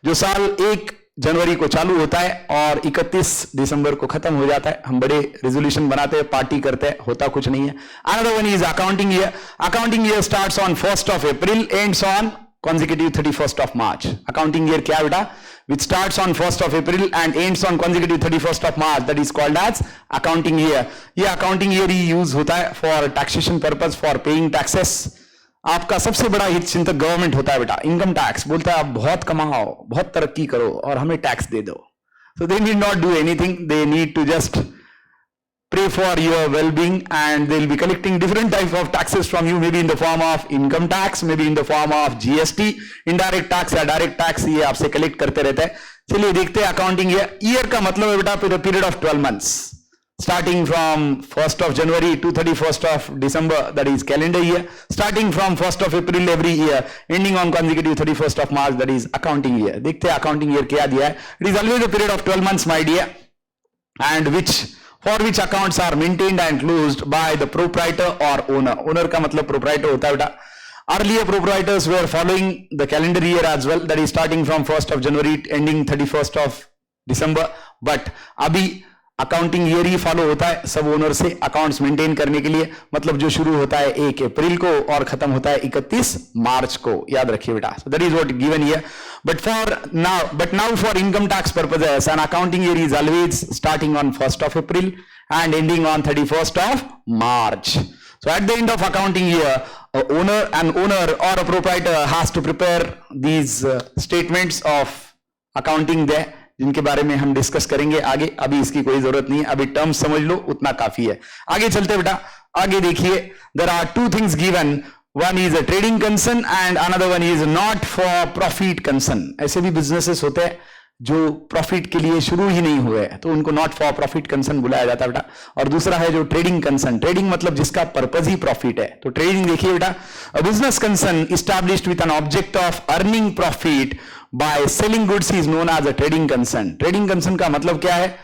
जो साल 1 जनवरी को चालू होता है और 31 दिसंबर को खत्म हो जाता है। हम बड़े रेजोल्यूशन बनाते हैं, पार्टी करते हैं, होता कुछ नहीं है। Another one is accounting year. Accounting year starts on 1st of April, ends on consecutive 31st of March। Accounting year क्या है बेटा? which starts on 1st of April and ends on consecutive 31st of March, that is called as accounting year। ये अकाउंटिंग ईयर ही यूज होता है for taxation purpose, for paying taxes. आपका सबसे बड़ा हित चिंतक गवर्नमेंट होता है बेटा, इनकम टैक्स। बोलता है आप बहुत कमाओ, बहुत तरक्की करो और हमें टैक्स दे दो। So they need not do anything, they need to just pray for your well-being, and they'll be collecting different types of taxes from you, maybe in the form of income tax, maybe in the form of GST, indirect tax या direct tax, ये आपसे collect करते रहते हैं। चलिए देखते हैं अकाउंटिंग ईयर का मतलब है बेटा period of 12 months, starting from 1st of January to 31st of December, that is calendar year, starting from 1st of April every year, ending on consecutive 31st of March, that is accounting year। देखते हैं अकाउंटिंग ईयर क्या दिया है। It is always a period of 12 months, my dear, and for which accounts are maintained and closed by the proprietor or owner। owner का मतलब proprietor होता है बेटा। Earlier proprietors were following the calendar year as well, that is starting from 1st of January ending 31st of December, but अभी अकाउंटिंग ईयर ही फॉलो होता है सब ओनर से अकाउंट्स मेंटेन करने के लिए। मतलब जो शुरू होता है 1 अप्रैल को और खत्म होता है 31 मार्च को, याद रखिए बेटा। सो that is what given here. But now for income tax purposes an accounting year is always starting on 1st of April and ending on 31st of March। So at the end of accounting year, an owner or a proprietor has to prepare these statements of accounting there, जिनके बारे में हम डिस्कस करेंगे आगे. अभी इसकी कोई जरूरत नहीं है, अभी टर्म्स समझ लो उतना काफी है. आगे चलते बेटा, आगे देखिए. There are two things given. One is a trading concern and another one is not for profit concern. ऐसे भी बिजनेसेस होते हैं जो प्रॉफिट के लिए शुरू ही नहीं हुए तो उनको नॉट फॉर प्रॉफिट कंसर्न बुलाया जाता है बेटा. और दूसरा है जो ट्रेडिंग कंसर्न. ट्रेडिंग मतलब जिसका पर्पज ही प्रॉफिट है. तो ट्रेडिंग देखिए बेटा, a business concern established with an object of earning profit by selling goods is known as a trading concern. Trading concern का मतलब क्या है?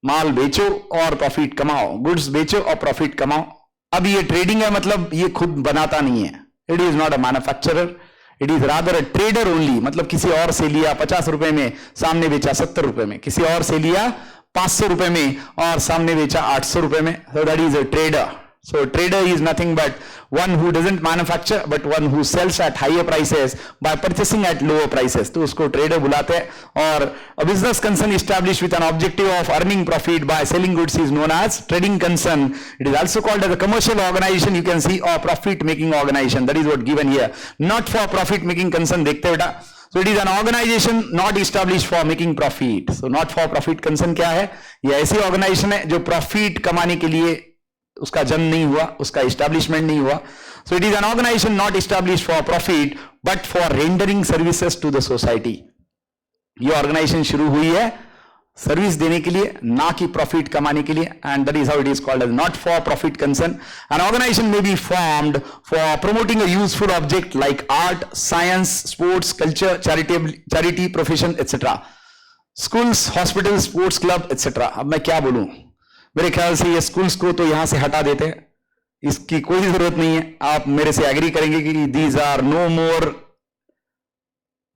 माल बेचो और प्रॉफिट कमाओ, गुड्स बेचो और प्रॉफिट कमाओ. अब ये ट्रेडिंग है, मतलब ये खुद बनाता नहीं है. It is not a manufacturer, it is rather a trader only. मतलब किसी और से लिया 50 रुपए में, सामने बेचा 70 रुपए में. किसी और से लिया 500 रुपए में और सामने बेचा 800 रुपए में. So that is a trader. So trader is nothing but one who doesn't manufacture but one who sells at higher prices by purchasing at lower prices. तो उसको trader बुलाते हैं. और a business concern established with an objective of earning profit by selling goods is known as trading concern. It is also called as a commercial organization, you can see, or profit making organization. That is what given here. Not for profit making concern देखते बेटा. So it is an organization not established for making profit. So not for profit concern क्या है? ये ऐसी organization है जो profit कमाने के लिए उसका जन्म नहीं हुआ, उसका एस्टैब्लिशमेंट नहीं हुआ. So it is an organisation not established for profit but for rendering services to the society. ये ऑर्गेनाइजेशन शुरू हुई है सर्विस देने के लिए, ना कि प्रॉफिट कमाने के लिए. And that is how it is called as not for profit concern. An organisation may be formed for promoting a useful object like art, science, sports, culture, charity, profession etcetera. Schools, hospital, sports club etcetera. अब मैं क्या बोलूं, मेरे ख्याल से ये स्कूल्स को तो यहां से हटा देते हैं, इसकी कोई जरूरत नहीं है. आप मेरे से एग्री करेंगे कि these are no more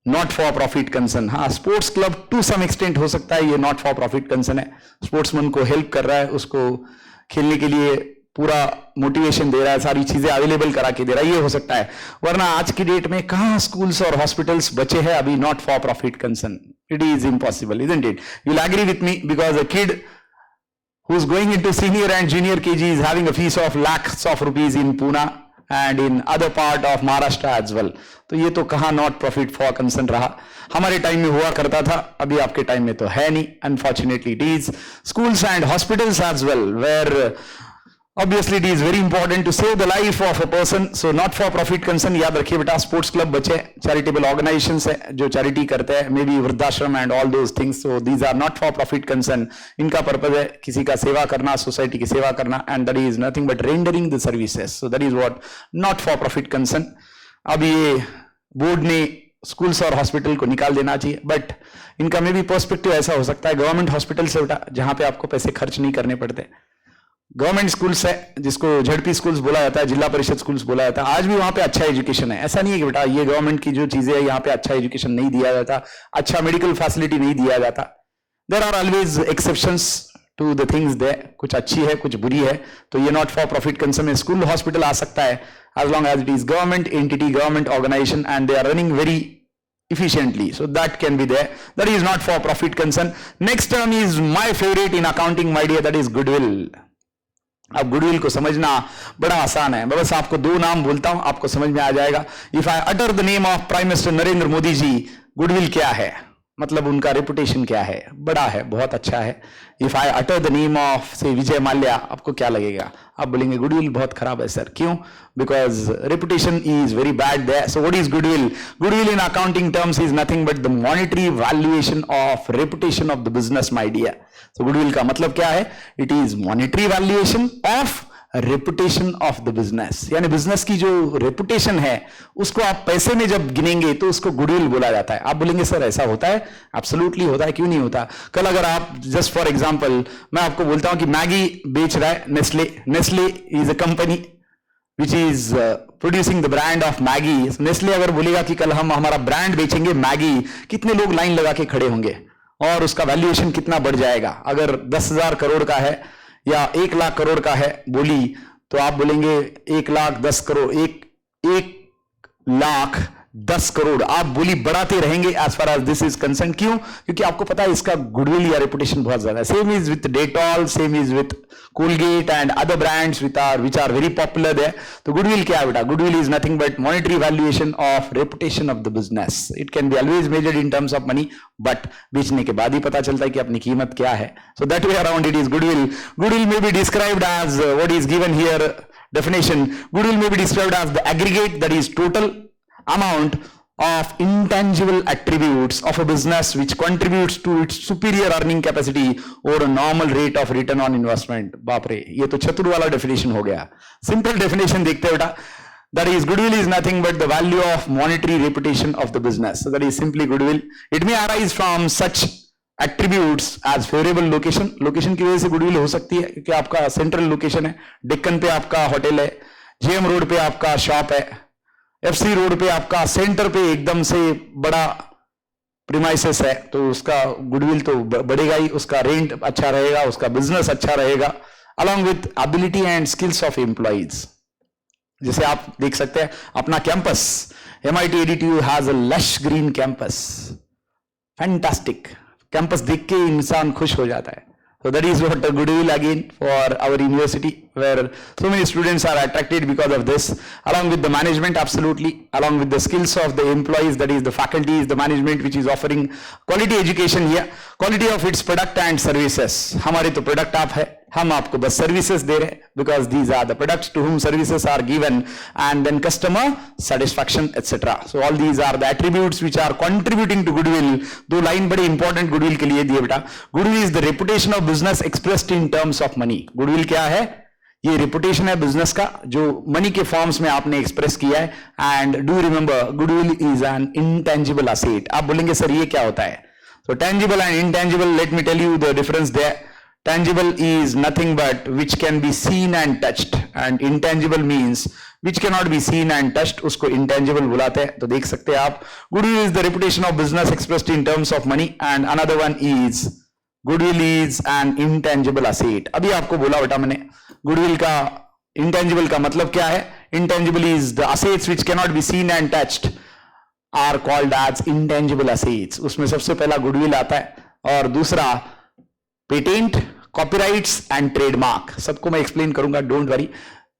not for profit concern. हाँ, sports club to some extent हो सकता है ये नॉट फॉर प्रॉफिट कंसर्न है. स्पोर्ट्समैन को हेल्प कर रहा है, उसको खेलने के लिए पूरा मोटिवेशन दे रहा है, सारी चीजें अवेलेबल करा के दे रहा है, ये हो सकता है. वरना आज की डेट में कहां स्कूल्स और हॉस्पिटल्स बचे हैं अभी not for profit concern. It is impossible, isn't it? You will agree with me because a kid who's going into senior and junior KG is having a fees of lakhs of rupees in Pune and in other part of Maharashtra as well. तो ये तो कहाँ not profit for concern रहा. हमारे टाइम में हुआ करता था, अभी आपके टाइम में तो है नहीं. Unfortunately it is. Schools and hospitals as well where obviously it is very important to save the life of a person. So not for profit concern. याद रखिए बेटा, स्पोर्ट्स क्लब बचे, चैरिटेबल ऑर्गेनाइजेशंस है जो चैरिटी करते हैं, मे बी वृद्धाश्रम and all those things. So these are not for profit concern. इनका पर्पज है किसी का सेवा करना, सोसाइटी की सेवा करना, and that is nothing but rendering the services. So that is what not for profit concern. अब ये बोर्ड ने स्कूल्स और हॉस्पिटल को निकाल देना चाहिए, बट इनका मे भी पर्सपेक्टिव ऐसा हो सकता है गवर्नमेंट हॉस्पिटल से बेटा, जहां पे आपको पैसे खर्च नहीं करने पड़ते. गवर्नमेंट स्कूल्स है जिसको झड़पी स्कूल्स बोला जाता है, जिला परिषद स्कूल्स बोला जाता है. आज भी वहां पे अच्छा एजुकेशन है. ऐसा नहीं है कि बेटा ये गवर्नमेंट की जो चीजें है यहाँ पे अच्छा एजुकेशन नहीं दिया जाता, अच्छा मेडिकल फैसिलिटी नहीं दिया जाता. There are always exceptions to the things there. कुछ अच्छी है, कुछ बुरी है. तो ये नॉट फॉर प्रॉफिट कंसर्न में स्कूल, हॉस्पिटल आ सकता है as long as it is government entity, government organization and they are running very efficiently. So that can be there. That is not for profit concern. Next term is my favorite in accounting, my dear, that is goodwill. अब गुडविल को समझना बड़ा आसान है. मैं बस आपको दो नाम बोलता हूं, आपको समझ में आ जाएगा. If I utter the name of prime minister Narendra Modi ji, goodwill क्या है, मतलब उनका रेपुटेशन क्या है? बड़ा है, बहुत अच्छा है. If I utter the name of से विजय माल्या, आपको क्या लगेगा? आप बोलेंगे गुडविल बहुत खराब है सर. क्यों? Because reputation is very bad there. So what is goodwill? Goodwill in accounting terms is nothing but the monetary valuation of reputation of the business, my dear. So goodwill का मतलब क्या है? It is monetary valuation of reputation of the business. यानी बिजनेस की जो रेपुटेशन है उसको आप पैसे में जब गिनेंगे तो उसको गुडविल बोला जाता है. आप बोलेंगे सर ऐसा होता है? एब्सोल्युटली होता है, क्यों नहीं होता? कल अगर आप जस्ट फॉर एग्जांपल मैं आपको बोलता हूं कि मैगी बेच रहा है Nestle. Nestle is a company which is producing the brand of Maggi. Nestle अगर बोलेगा कि कल हम हमारा ब्रांड बेचेंगे मैगी, कितने लोग लाइन लगा के खड़े होंगे और उसका वैल्यूएशन कितना बढ़ जाएगा. अगर 10,000 करोड़ का है या 1 लाख करोड़ का है बोली, तो आप बोलेंगे 1 लाख 10 करोड़, 1 लाख 10 करोड़, आप बोली बढ़ाते रहेंगे as far as this is concern. क्यों? क्योंकि आपको पता है इसका गुडविल या रेपुटेशन बहुत ज्यादा है। Same is with Dettol, same is with Colgate and other brands which are very popular है। तो गुडविल क्या है बेटा? Goodwill is nothing but monetary valuation of reputation of the business. It can be always measured in terms of money, but बेचने के बाद ही पता चलता है कि अपनी कीमत क्या है। So that way around it is goodwill. Goodwill may be described as what is given here definition. Goodwill may be described as the aggregate, that is total amount of intangible attributes of a business which contributes to its superior earning capacity or a normal rate of return on investment. बाप रे, ये तो चतुर वाला definition हो गया। Simple definition देखते हैं बेटा। That is, goodwill is nothing but the value of monetary reputation of the business. So that is simply goodwill. It may arise from such attributes as favourable location. Location की वजह से गुडविल हो सकती है क्योंकि आपका सेंट्रल लोकेशन है, डेक्कन पे आपका होटल है, जेएम रोड पे आपका शॉप है, एफसी रोड पे आपका सेंटर पे एकदम से बड़ा प्रीमाइसेस है, तो उसका गुडविल तो बढ़ेगा ही, उसका रेंट अच्छा रहेगा, उसका बिजनेस अच्छा रहेगा, along with ability and skills of employees. जैसे आप देख सकते हैं अपना campus, MIT ADTU has a lush green campus, fantastic campus देख के इंसान खुश हो जाता है। So that is what goodwill again for our university, where so many students are attracted because of this, along with the management, absolutely, along with the skills of the employees, that is the faculties, the management which is offering quality education here, quality of its product and services. हमारे तो product आप है, हम आपको बस services दे रहे हैं, because these are the products to whom services are given, and then customer satisfaction etc. So all these are the attributes which are contributing to goodwill. दो लाइन बड़ी इंपॉर्टेंट goodwill के लिए दिए बेटा। Goodwill is the reputation of business expressed in terms of money. goodwill क्या है? ये reputation है बिजनेस का जो मनी के फॉर्म्स में आपने एक्सप्रेस किया है। And do remember, goodwill is an intangible asset. आप बोलेंगे सर ये क्या होता है? So tangible and intangible, let me tell you the difference there. Tangible is nothing but which can be seen and touched, and intangible means which cannot be seen and touched, उसको intangible बुलाते हैं। तो देख सकते हैं आप, goodwill is the reputation of business expressed in terms of money, and another one is goodwill is an intangible asset. अभी आपको बोला बेटा मैंने, goodwill का intangible का मतलब क्या है? Intangible is the assets which cannot be seen and touched are called as intangible assets. उसमें सबसे पहला goodwill आता है, और दूसरा पेटेंट, कॉपीराइट्स एंड ट्रेडमार्क। सबको मैं एक्सप्लेन करूंगा, डोंट वरी।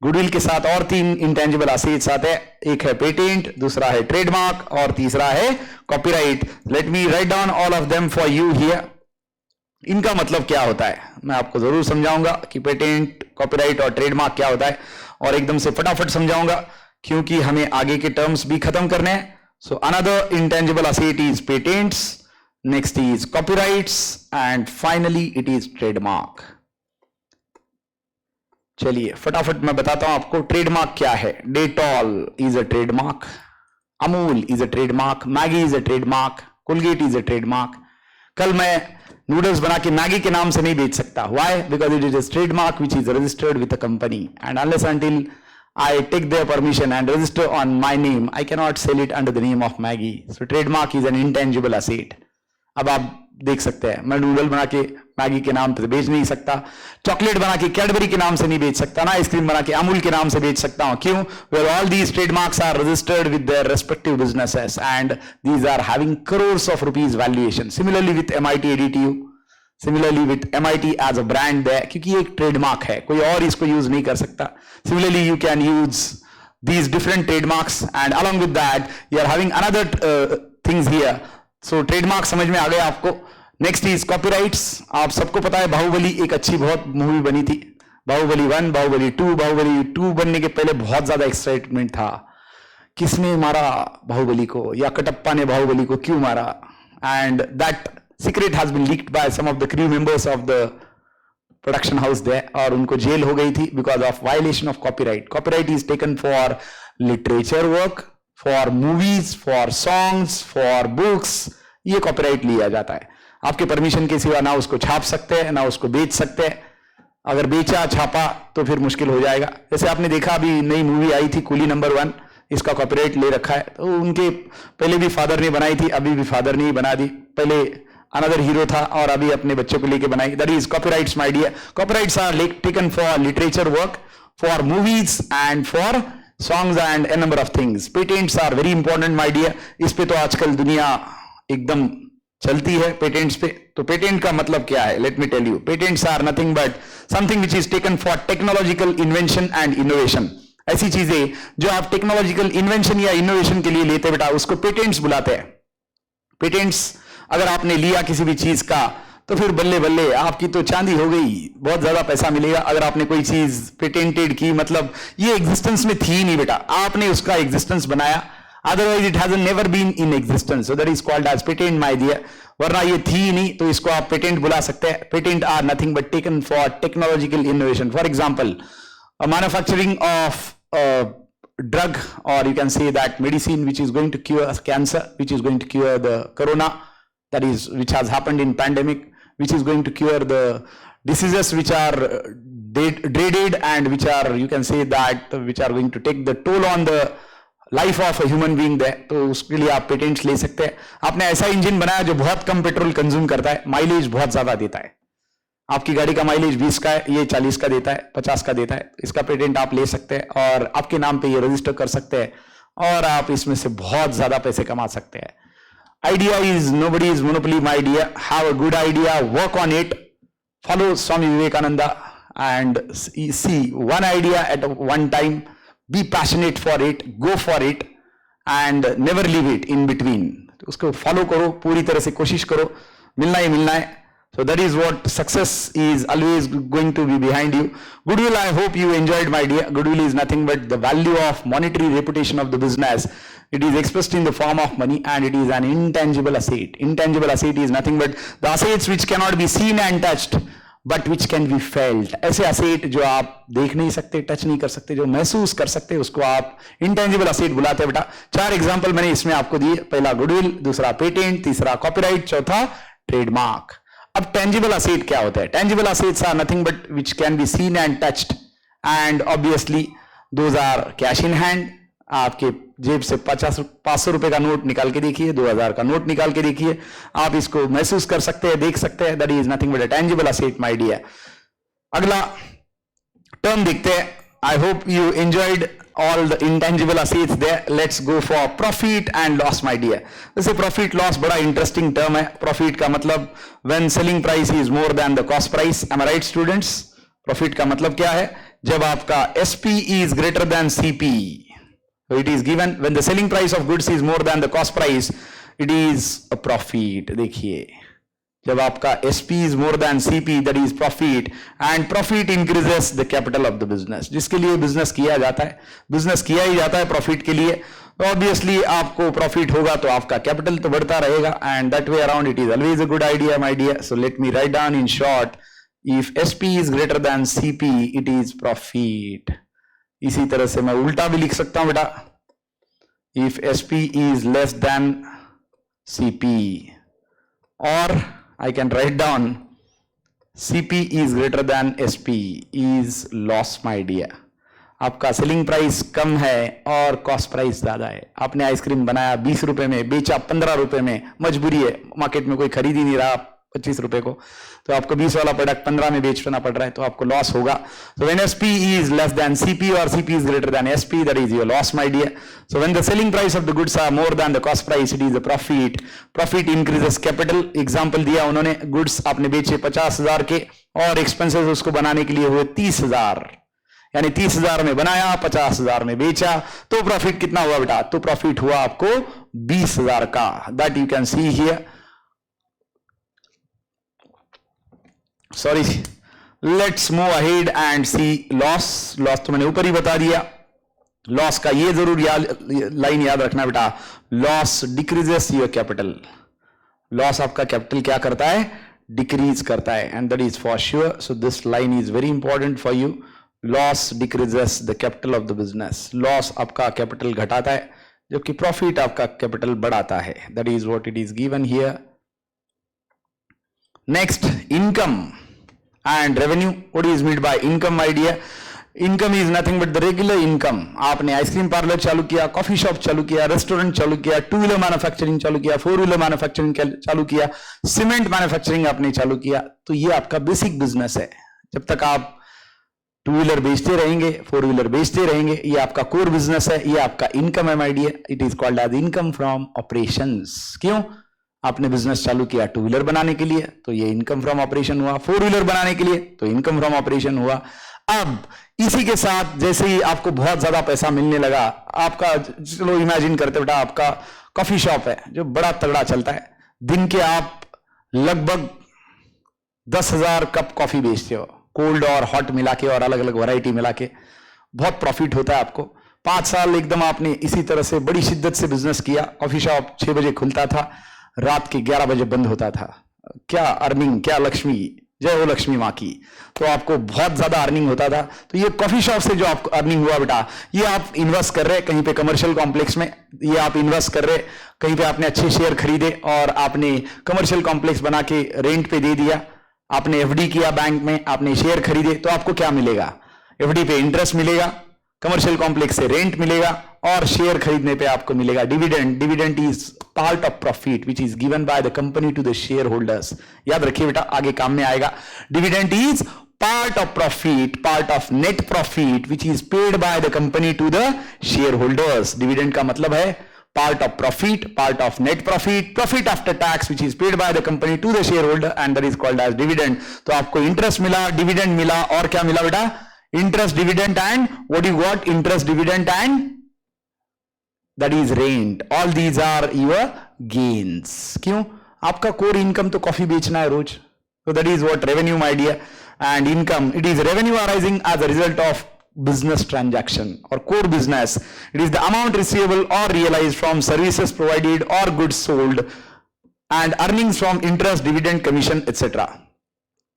गुडविल के साथ और 3 इंटेंजिबल असेट्स आते हैं, एक है पेटेंट, दूसरा है ट्रेडमार्क और तीसरा है copyright. Late me write down all of them for you here. इनका मतलब क्या होता है मैं आपको जरूर समझाऊंगा कि पेटेंट, कॉपीराइट और ट्रेडमार्क क्या होता है, और एकदम से फटाफट समझाऊंगा क्योंकि हमें आगे के टर्म्स भी खत्म करने हैं। So another intangible asset is patents, next is copyrights, and finally it is trademark. चलिए फटाफट मैं बताता हूं आपको ट्रेडमार्क क्या है। Dettol is a trademark, Amul is a trademark, Maggi is a trademark, Colgate is a trademark. कल मैं नूडल्स बना के मैगी के नाम से नहीं बेच सकता। Why? Because it is a trademark which is registered with a company, and unless until I take their permission and register on my name, I cannot sell it under the name of Maggie. So trademark is an intangible asset. अब आप देख सकते हैं, मैं नूडल बना के मैगी के नाम पे बेच नहीं सकता, चॉकलेट बना के कैडबरी के नाम से नहीं बेच सकता ना, आइसक्रीम बना के अमूल के नाम से बेच सकता हूं। क्यों? Where all these trademarks are registered with their respective businesses, and these are having crores of rupees valuation. Similarly with MIT ADTU, similarly with MIT as a brand there, क्योंकि एक ट्रेडमार्क है, कोई और इसको यूज नहीं कर सकता। Similarly you can use these different trademarks, and along with that you are having another things here. So trademark समझ में आ गया आपको। Next is copyrights. आप सबको पता है बाहुबली एक अच्छी बहुत मूवी बनी थी, बाहुबली 1, बाहुबली 2। बाहुबली 2 बनने के पहले बहुत ज्यादा एक्साइटमेंट था, किसने मारा बाहुबली को, या कटप्पा ने बाहुबली को क्यों मारा, and that secret has been leaked by some of the crew members of the production house there, और उनको जेल हो गई थी because of violation of copyright. Copyright is taken for literature work, for movies, for songs, for books, ये कॉपीराइट लिया जाता है। आपके परमिशन के सिवा ना उसको छाप सकते हैं ना उसको बेच सकते हैं। अगर बेचा छापा तो फिर मुश्किल हो जाएगा। जैसे आपने देखा अभी नई मूवी आई थी कूली नंबर 1, इसका कॉपीराइट ले रखा है। तो उनके पहले भी फादर ने बनाई थी, अभी भी फादर ने ही बना दी। पहले अनदर हीरो था और अभी अपने बच्चों को लेके बनाई। That is copyrights my dear. Copyrights are taken for literature work, for movies and for songs and a number of things. Patents are very important, my dear. इस पे तो आजकल दुनिया एकदम चलती है पेटेंट्स पे. तो पेटेंट का मतलब क्या है? Let me tell you. Patents are nothing but something which is taken for technological invention and innovation. ऐसी चीजें जो आप टेक्नोलॉजिकल इन्वेंशन या इनोवेशन के लिए लेते बेटा, उसको पेटेंट्स बुलाते हैं. पेटेंट्स अगर आपने लिया किसी भी चीज का तो फिर बल्ले बल्ले आपकी तो चांदी हो गई, बहुत ज्यादा पैसा मिलेगा. अगर आपने कोई चीज पेटेंटेड की, मतलब ये एग्जिस्टेंस में थी नहीं बेटा, आपने उसका एग्जिस्टेंस बनाया. Otherwise it has never been in existence, so that is called as patent, my dear. वरना ये थी ही नहीं, तो इसको आप पेटेंट बुला सकते हैं. Patent are nothing but taken for technological innovation. For example, manufacturing of drug, or you can say that medicine which is going to cure cancer, which is going to cure the corona, that is which has happened in pandemic, which is going to cure the diseases which are dreaded and which are, you can say that, which are going to take the toll on the life of human being they. तो उसके लिए आप पेटेंट्स ले सकते हैं. आपने ऐसा इंजन बनाया जो बहुत कम पेट्रोल कंज्यूम करता है, माइलेज बहुत ज्यादा देता है. आपकी गाड़ी का माइलेज 20 का है, ये 40 का देता है, 50 का देता है. इसका पेटेंट आप ले सकते हैं और आपके नाम पे ये रजिस्टर कर सकते हैं और आप इसमें से बहुत ज्यादा पैसे कमा सकते हैं. Idea is nobody is monopoly, my dear. Have a good idea, work on it, follow Swami Vivekananda and see one idea at one time. Be passionate for it, go for it and never leave it in between. तो उसको फॉलो करो, पूरी तरह से कोशिश करो, मिलना ही मिलना है. So that is what success is always going to be behind you. Goodwill, I hope you enjoyed, my dear. Goodwill is nothing but the value of monetary reputation of the business. It is expressed in the form of money and it is an intangible asset. Intangible asset is nothing but the assets which cannot be seen and touched, but which can be felt. ऐसे असेट जो आप देख नहीं सकते, टच नहीं कर सकते, जो महसूस कर सकते, उसको आप इंटेंजिबल असेट बुलाते हैं बेटा. 4 एग्जांपल मैंने इसमें आपको दिए. पहला गुडविल, दूसरा पेटेंट, तीसरा कॉपीराइट, चौथा ट्रेडमार्क. अब टेंजिबल असेट क्या होता है? Tangible assets are nothing but which can be seen and touched and obviously those are cash in hand. आपके जेब से 500 रुपए का नोट निकाल के देखिए, 2000 का नोट निकाल के देखिए, आप इसको महसूस कर सकते हैं, देख सकते हैं. That is nothing but a tangible asset, my dear. अगला टर्म देखते हैं. I hope you enjoyed all the intangible assets there. Let's go for profit and loss, my dear. वैसे profit loss बड़ा interesting term है. Profit का मतलब when selling price is more than the cost price. Am I right, students? Profit का मतलब क्या है? जब आपका SP is greater than CP. So it is given when the selling price of goods is more than the cost price, it is a profit. देखिए, जब आपका SP is more than CP, that is profit, and profit increases the capital of the business. जिसके लिए बिजनेस किया जाता है, बिजनेस किया ही जाता है प्रॉफिट के लिए. तो ऑब्वियसली आपको प्रॉफिट होगा तो आपका कैपिटल तो बढ़ता रहेगा. And that way around it is always a good idea, my dear. So let me write down in short. If SP is greater than CP, it is profit. इसी तरह से मैं उल्टा भी लिख सकता हूं बेटा. If SP is less than CP, or I can write down CP is greater than SP is loss, my dear. आपका सेलिंग प्राइस कम है और कॉस्ट प्राइस ज्यादा है. आपने आइसक्रीम बनाया 20 रुपए में, बेचा 15 रुपए में, मजबूरी है, मार्केट में कोई खरीद ही नहीं रहा 25 रुपए को, तो आपको 20 वाला प्रोडक्ट 15 में बेचना पड़ रहा है, तो आपको लॉस होगा. So when SP is less than CP or CP is greater than SP, that is your loss, my dear. So when the selling price of the goods are more than the cost price, it is a profit. Profit increases capital. Example दिया उन्होंने, गुड्स आपने बेचे 50,000 के और एक्सपेंसेस उसको बनाने के लिए हुए 30,000, यानी 30,000 में बनाया, 50,000 में बेचा, तो प्रॉफिट कितना हुआ बेटा? तो प्रॉफिट हुआ आपको 20,000 का. That you can see here. Sorry, let's move ahead and see loss. Loss तो मैंने ऊपर ही बता दिया. लॉस का ये जरूर लाइन याद रखना बेटा, loss decreases your capital. Loss आपका कैपिटल क्या करता है? डिक्रीज करता है. And that is for sure. So this line is very important for you. Loss decreases the capital of the business. Loss आपका कैपिटल घटाता है, जबकि प्रॉफिट आपका कैपिटल बढ़ाता है. That is what it is given here. Next, income and revenue. What is meant by income, my dear? Income is nothing but the regular income. आपने आइसक्रीम पार्लर चालू किया, कॉफी शॉप चालू किया, रेस्टोरेंट चालू किया, 2-व्हीलर मैन्युफैक्चरिंग चालू किया, 4-व्हीलर मैन्युफैक्चरिंग चालू किया, सीमेंट मैन्युफैक्चरिंग आपने चालू किया, तो ये आपका बेसिक बिजनेस है. जब तक आप टू व्हीलर बेचते रहेंगे, फोर व्हीलर बेचते रहेंगे, ये आपका कोर बिजनेस है, ये आपका इनकम है my dear, it is called as income from operations. क्यों? आपने बिजनेस चालू किया टू व्हीलर बनाने के लिए तो ये इनकम फ्रॉम ऑपरेशन हुआ, फोर व्हीलर बनाने के लिए तो इनकम फ्रॉम ऑपरेशन हुआ। अब इसी के साथ जैसे ही आपको बहुत ज्यादा पैसा मिलने लगा, आपका, चलो इमेजिन करते बेटा, आपका कॉफी शॉप है जो बड़ा तगड़ा चलता है, दिन के आप लगभग 10,000 कप कॉफी बेचते हो, कोल्ड और हॉट मिला के और अलग अलग वैरायटी मिला के, बहुत प्रॉफिट होता है आपको। 5 साल एकदम आपने इसी तरह से बड़ी शिद्दत से बिजनेस किया, कॉफी शॉप 6 बजे खुलता था, रात के 11 बजे बंद होता था। क्या अर्निंग, क्या लक्ष्मी, जय हो लक्ष्मी माँ की। तो आपको बहुत ज्यादा अर्निंग होता था। तो ये कॉफी शॉप से जो आपको अर्निंग हुआ बेटा, ये आप इन्वेस्ट कर रहे कहीं पे कमर्शियल कॉम्प्लेक्स में, ये आप इन्वेस्ट कर रहे कहीं पे, आपने अच्छे शेयर खरीदे और आपने कमर्शियल कॉम्प्लेक्स बना के रेंट पे दे दिया, आपने एफडी किया बैंक में, आपने शेयर खरीदे, तो आपको क्या मिलेगा? एफडी पे इंटरेस्ट मिलेगा, कमर्शियल कॉम्प्लेक्स से रेंट मिलेगा और शेयर खरीदने पे आपको मिलेगा dividend. Dividend is part of profit which is given by the company to the shareholders. याद रखिए बेटा, आगे काम में आएगा। Dividend is part of profit, part of net profit which is paid by the company to the shareholders. Dividend का मतलब है part of profit, part of net profit, profit after tax which is paid by the company to the shareholder and that is called as dividend। तो आपको इंटरेस्ट मिला, डिविडेंड मिला और क्या मिला बेटा? Interest, dividend and what you got? Interest, dividend and that is rent। all these are your gains। क्यों? आपका कोर इनकम तो कॉफी बेचना है रोज, so that is what revenue my dear। and income, it is revenue arising as a result of business transaction or core business। it is the amount receivable or realized from services provided or goods sold and earnings from interest, dividend, commission etc।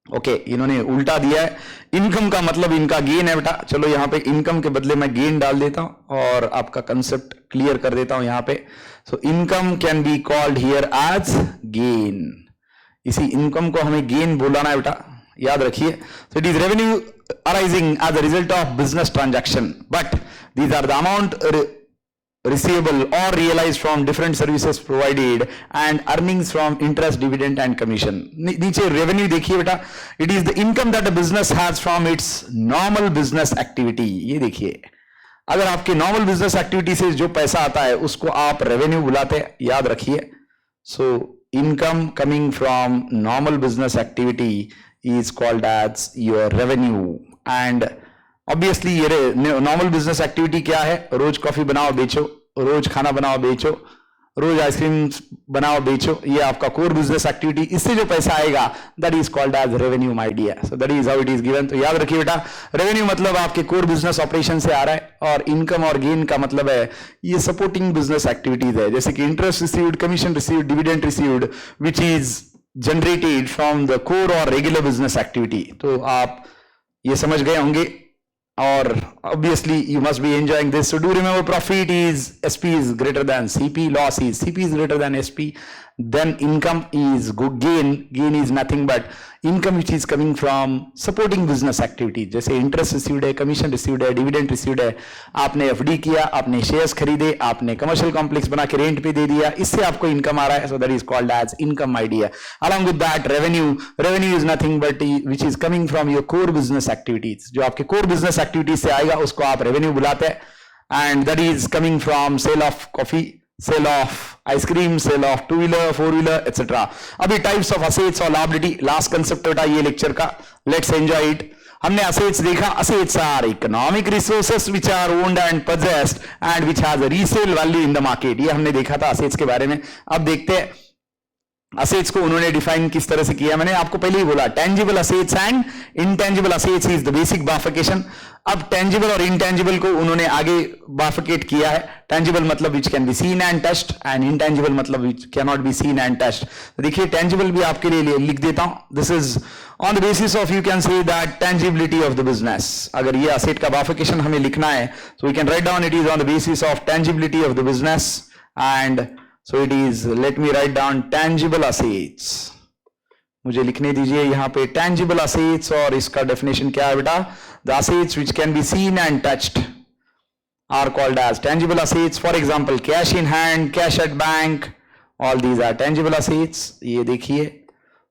Okay, इन्होंने उल्टा दिया है। इनकम का मतलब इनका गेन है बेटा। चलो यहां पे इनकम के बदले मैं गेन डाल देता हूं और आपका कंसेप्ट क्लियर कर देता हूं यहां पे। So income can be called here as gain. इसी इनकम को हमें गेन बोलाना है बेटा, याद रखिए। So it is revenue arising as a result of business transaction, but these are the amount receivable or realized from different services provided and earnings from interest, dividend and commission। नीचे revenue देखिए बेटा, it is the income that a business has from its normal business activity। ये देखिए, अगर आपके normal business activity से जो पैसा आता है उसको आप revenue बुलाते हैं, याद रखिए। so income coming from normal business activity is called as your revenue। and obviously ये नॉर्मल बिजनेस एक्टिविटी क्या है? रोज कॉफी बनाओ बेचो, रोज खाना बनाओ बेचो, रोज आइसक्रीम बनाओ बेचो, ये आपका कोर बिजनेस एक्टिविटी। इससे जो पैसा आएगा that is called as revenue my dear. So that is how it is given. तो याद रखिए बेटा, रेवेन्यू मतलब आपके कोर बिजनेस ऑपरेशन से आ रहा है और इनकम और गेन का मतलब है ये सपोर्टिंग बिजनेस एक्टिविटीज है, जैसे कि interest received, commission received, dividend received which is generated from the core और रेगुलर बिजनेस एक्टिविटी। तो आप ये समझ गए होंगे और obviously you must be enjoying this। so do remember profit is SP is greater than CP, loss is CP is greater than SP, then income is gain is nothing but income which is coming from supporting business activity, जैसे interest received है, commission received है, dividend received है, आपने FD किया, आपने shares खरीदे, आपने commercial complex बना के rent पे दे दिया, इससे आपको income आ रहा है। so that is called as income idea। along with that revenue is nothing but which is coming from your core business activities। जो आपके core business activities से आएगा उसको आप revenue बुलाते हैं and that is coming from sale of coffee, sale of ice cream, sale of two wheeler, four wheeler etc। अभी types of assets और liability, last concept बेटा ये लेक्चर का, let's enjoy it। हमने assets देखा, assets are economic resources which are owned and possessed and which has a resale value in the market। ये हमने देखा था assets के बारे में। अब देखते हैं असेट्स को उन्होंने डिफाइन किस तरह से किया। मैंने आपको पहले ही बोला tangible assets and intangible assets is the basic बाइफिकेशन। अब टेंजिबल और इनटेंजिबल को उन्होंने आगे बाइफिकेट किया है। टेंजिबल मतलब which can be seen and touched and intangible मतलब which can not be seen and touched. देखिए टेंजिबल भी आपके लिए लिख देता हूं। This is on the basis of you can say that tangibility of the business. अगर ये असेट का बाइफिकेशन हमें लिखना है तो we can write down it is on the basis of tangibility of the business and so it is, let me write down tangible assets। मुझे लिखने दीजिए यहां पे tangible assets और इसका डेफिनेशन क्या है बेटा? the assets which can be seen and touched are called as tangible assets। for example cash in hand, cash at bank, all these are tangible assets। ये देखिए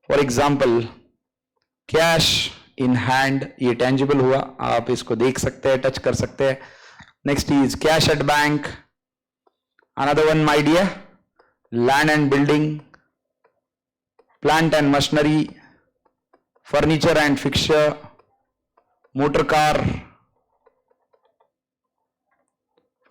for example cash in hand, ये टेंजिबल हुआ, आप इसको देख सकते हैं, टच कर सकते हैं. Next is cash at bank. Another one my dear, land and building, plant and machinery, furniture and fixture, motor car,